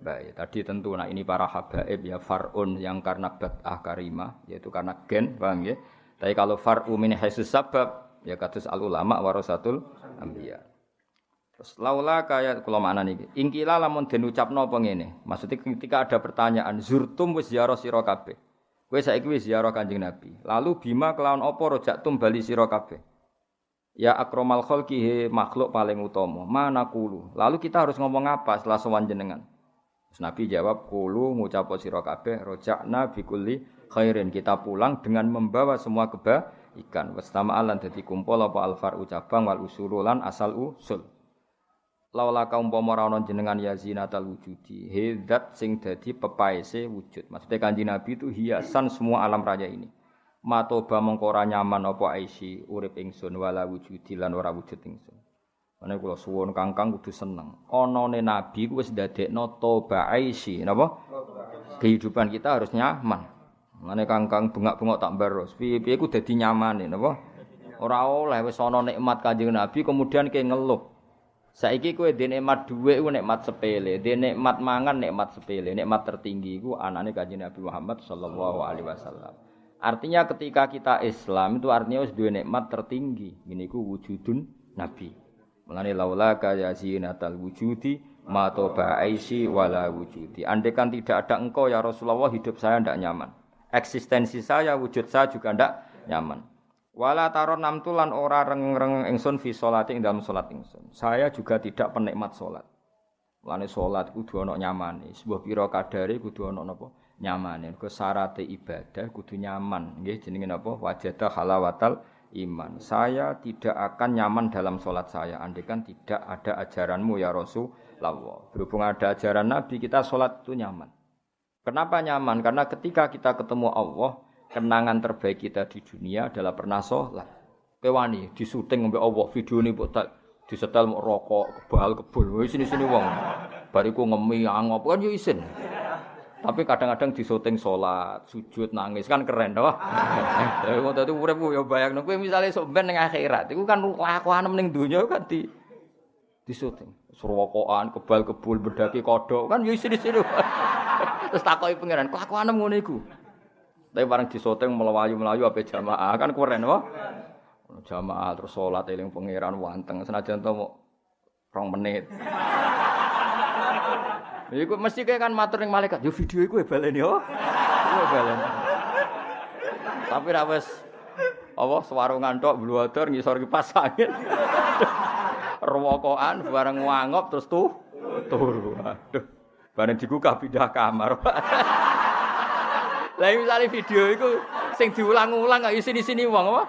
baik. Tadi tentu nah ini para habaib ya far'un yang karena bad'ah karimah yaitu karena gen, paham ya? Tapi kalau far'u min haisus sabab ya kados al ulama warasatul anbiya. Terus laula kaya kula maknane iki. Ingkila lamun den ucapno apa ngene. Maksudnya ketika ada pertanyaan zurtum wis ziarah sira kabeh. Kowe saiki wis ziarah Kanjeng Nabi. Lalu bima kelawan apa rojaktum bali sira kabeh. Ya akromal khalqi makhluk paling utama. Mana kulu. Lalu kita harus ngomong apa setelah sowan jenengan? Terus Nabi jawab kulu ngucap sira kabeh rojakna bikulli khairin. Kita pulang dengan membawa semua kebaikan. Wastama'alan dadi kumpul apa alfar ucabang wal usululan asal usul. Laula kaum umpama ora ana jenengan ya zinatal wujudi. Hidat sing dadi pepaese wujud. Maksudnya Kanjeng Nabi itu hiasan semua alam raya ini. Matoba mengko ora nyaman apa aisi urip ingsun wala wujudi lan ora wujud ingsun. Mane kula suwun Kangkang kudu seneng. Anane Nabi ku wis ndadekno toba aisi, napa? Kehidupan kita harus nyaman. Mane Kangkang bengak-bengok tak mbaros. Piye-piye ku dadi nyamane napa? Ora oleh wis ana nikmat Kanjeng Nabi kemudian ke ngeluh. Saiki kowe dhe nikmat dhuwit ku nikmat sepele, dhe nikmat mangan nikmat sepele, nikmat tertinggi ku anane Kanjeng Nabi Muhammad sallallahu alaihi wasallam. Artinya ketika kita Islam itu artinya wis duwe nikmat tertinggi. Ngene iku wujudun nabi. Mulane laula ka yazinatal wujudi ma toba aisi wala wujudi. Andaikan tidak ada engkau ya Rasulullah hidup saya ndak nyaman. Eksistensi saya, wujud saya juga ndak nyaman. Wala taron namtulan ora reng-reng ingsun fi sholati ing dalam salat ingsun. Saya juga tidak penikmat salat. Mulane salat kudu ana nyamane. Sebuah pira kadare kudu ana napa? Nyamane. Mergo syaraté ibadah kudu nyaman. Nggih jenenge napa? Wajada halawatal iman. Saya tidak akan nyaman dalam salat saya andaikan tidak ada ajaranmu ya Rasulullah. Berhubung ada ajaran Nabi kita salat itu nyaman. Kenapa nyaman? Karena ketika kita ketemu Allah, kenangan terbaik kita di dunia adalah pernah sholat. Kewani di syuting mbek Allah video ini mbok disetel mau rokok kebal-kebul. Wis sini-sini wong. Bariku ngemi angop kan yo isin. Tapi kadang-kadang di syuting salat, sujud, nangis kan keren toh. Lha kok dadi urip yo bayangno kowe misale sok ben ning akhirat iku kan lakuan ning donya kan di syuting. Rokokan, kebal-kebul, bedaki kodhok kan yo isin-isin. Terus takoki pangeran, kelakuanem ngono iku. Tapi bareng disoteng melayu-melayu ape jamaah kan keren apa? Jamaah terus salat eling pangeran wanteng senajan to 2 menit. Iku mesti kayak kan matur ning malaikat, yo video iku baleni yo. Iku baleni. Tapi ra wis apa swarungan tok bluwador ngisor kipas angin. Rewokokan bareng ngangop terus turu. Aduh. Bareng digugah pindah kamar. Lah misale video iku sing diulang-ulang kok isini-sini wong apa?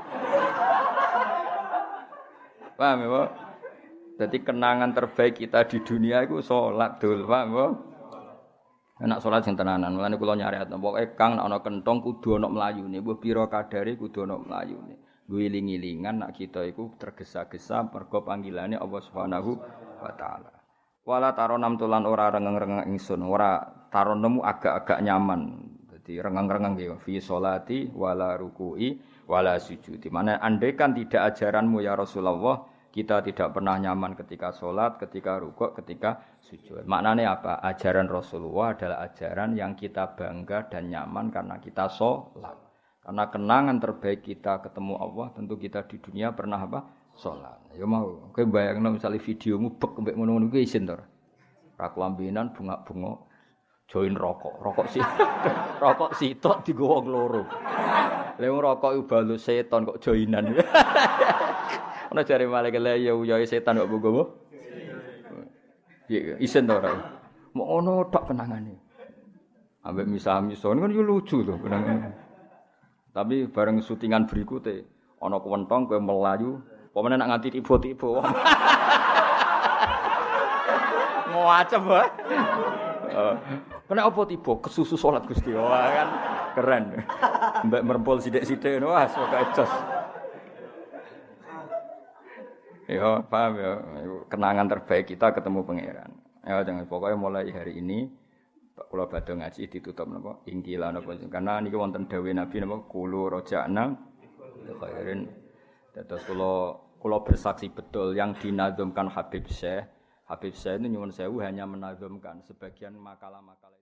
Paham ya, Jadi kenangan terbaik kita di dunia iku salat dul, paham ya? Enak salat sing tenanan. Mulane kula nyariat pokoke Kang nek ana kenthong kudu ana mlayune, mbuh pira kadare kudu ana mlayune. Guling-gilingan nek kita iku tergesa-gesa mergo panggilane Allah Subhanahu wa taala. Wala taronam tulan ora rengeng-rengeng ingsun, ora taronemu agak-agak nyaman. Jadi rengeng-rengeng nggih fi sholati wala ruku'i wala sujudi. Mana andaikan tidak ajaranmu ya Rasulullah, kita tidak pernah nyaman ketika salat, ketika rukuk, ketika sujud. Maknanya apa? Ajaran Rasulullah adalah ajaran yang kita bangga dan nyaman karena kita salat. Karena kenangan terbaik kita ketemu Allah, tentu kita di dunia pernah apa? Salat. Ya mau, kowe bayangno misale videomu bek mbek ngono-ngono kuwi isin to. Ra kelambinan bunga-bunga join rokok. Rokok sitok digo wong loro. Lha wong rokok iku balus setan kok joinan. Ana jare malaikat lha ya uyahe setan kok nggowo. Piye isen to ora? Mok ngono tok kenangane. Ambek misah-misah kan yo lucu to kenangane. Tapi bareng syutingan berikutnya ana kuwentong kowe melayu, pemene nak nganti tiba-tiba. Ngacem wae. Kena apa tiba kesusu salat Gusti. Wah kan keren. Mbak merempol sithik-sithik ngono wah pokoke jos. Ya, paham ya. Kenangan terbaik kita ketemu pangeran. Ya jangan pokoknya mulai hari ini kula badhe ngaji ditutup napa ingkila napa karena niki wonten dawuh Nabi napa kulo roja'na khairin. Dados kula bersaksi betul yang dinazumkan Habib Syekh itu nyuwun sewu hanya menazumkan sebagian makalah-makalah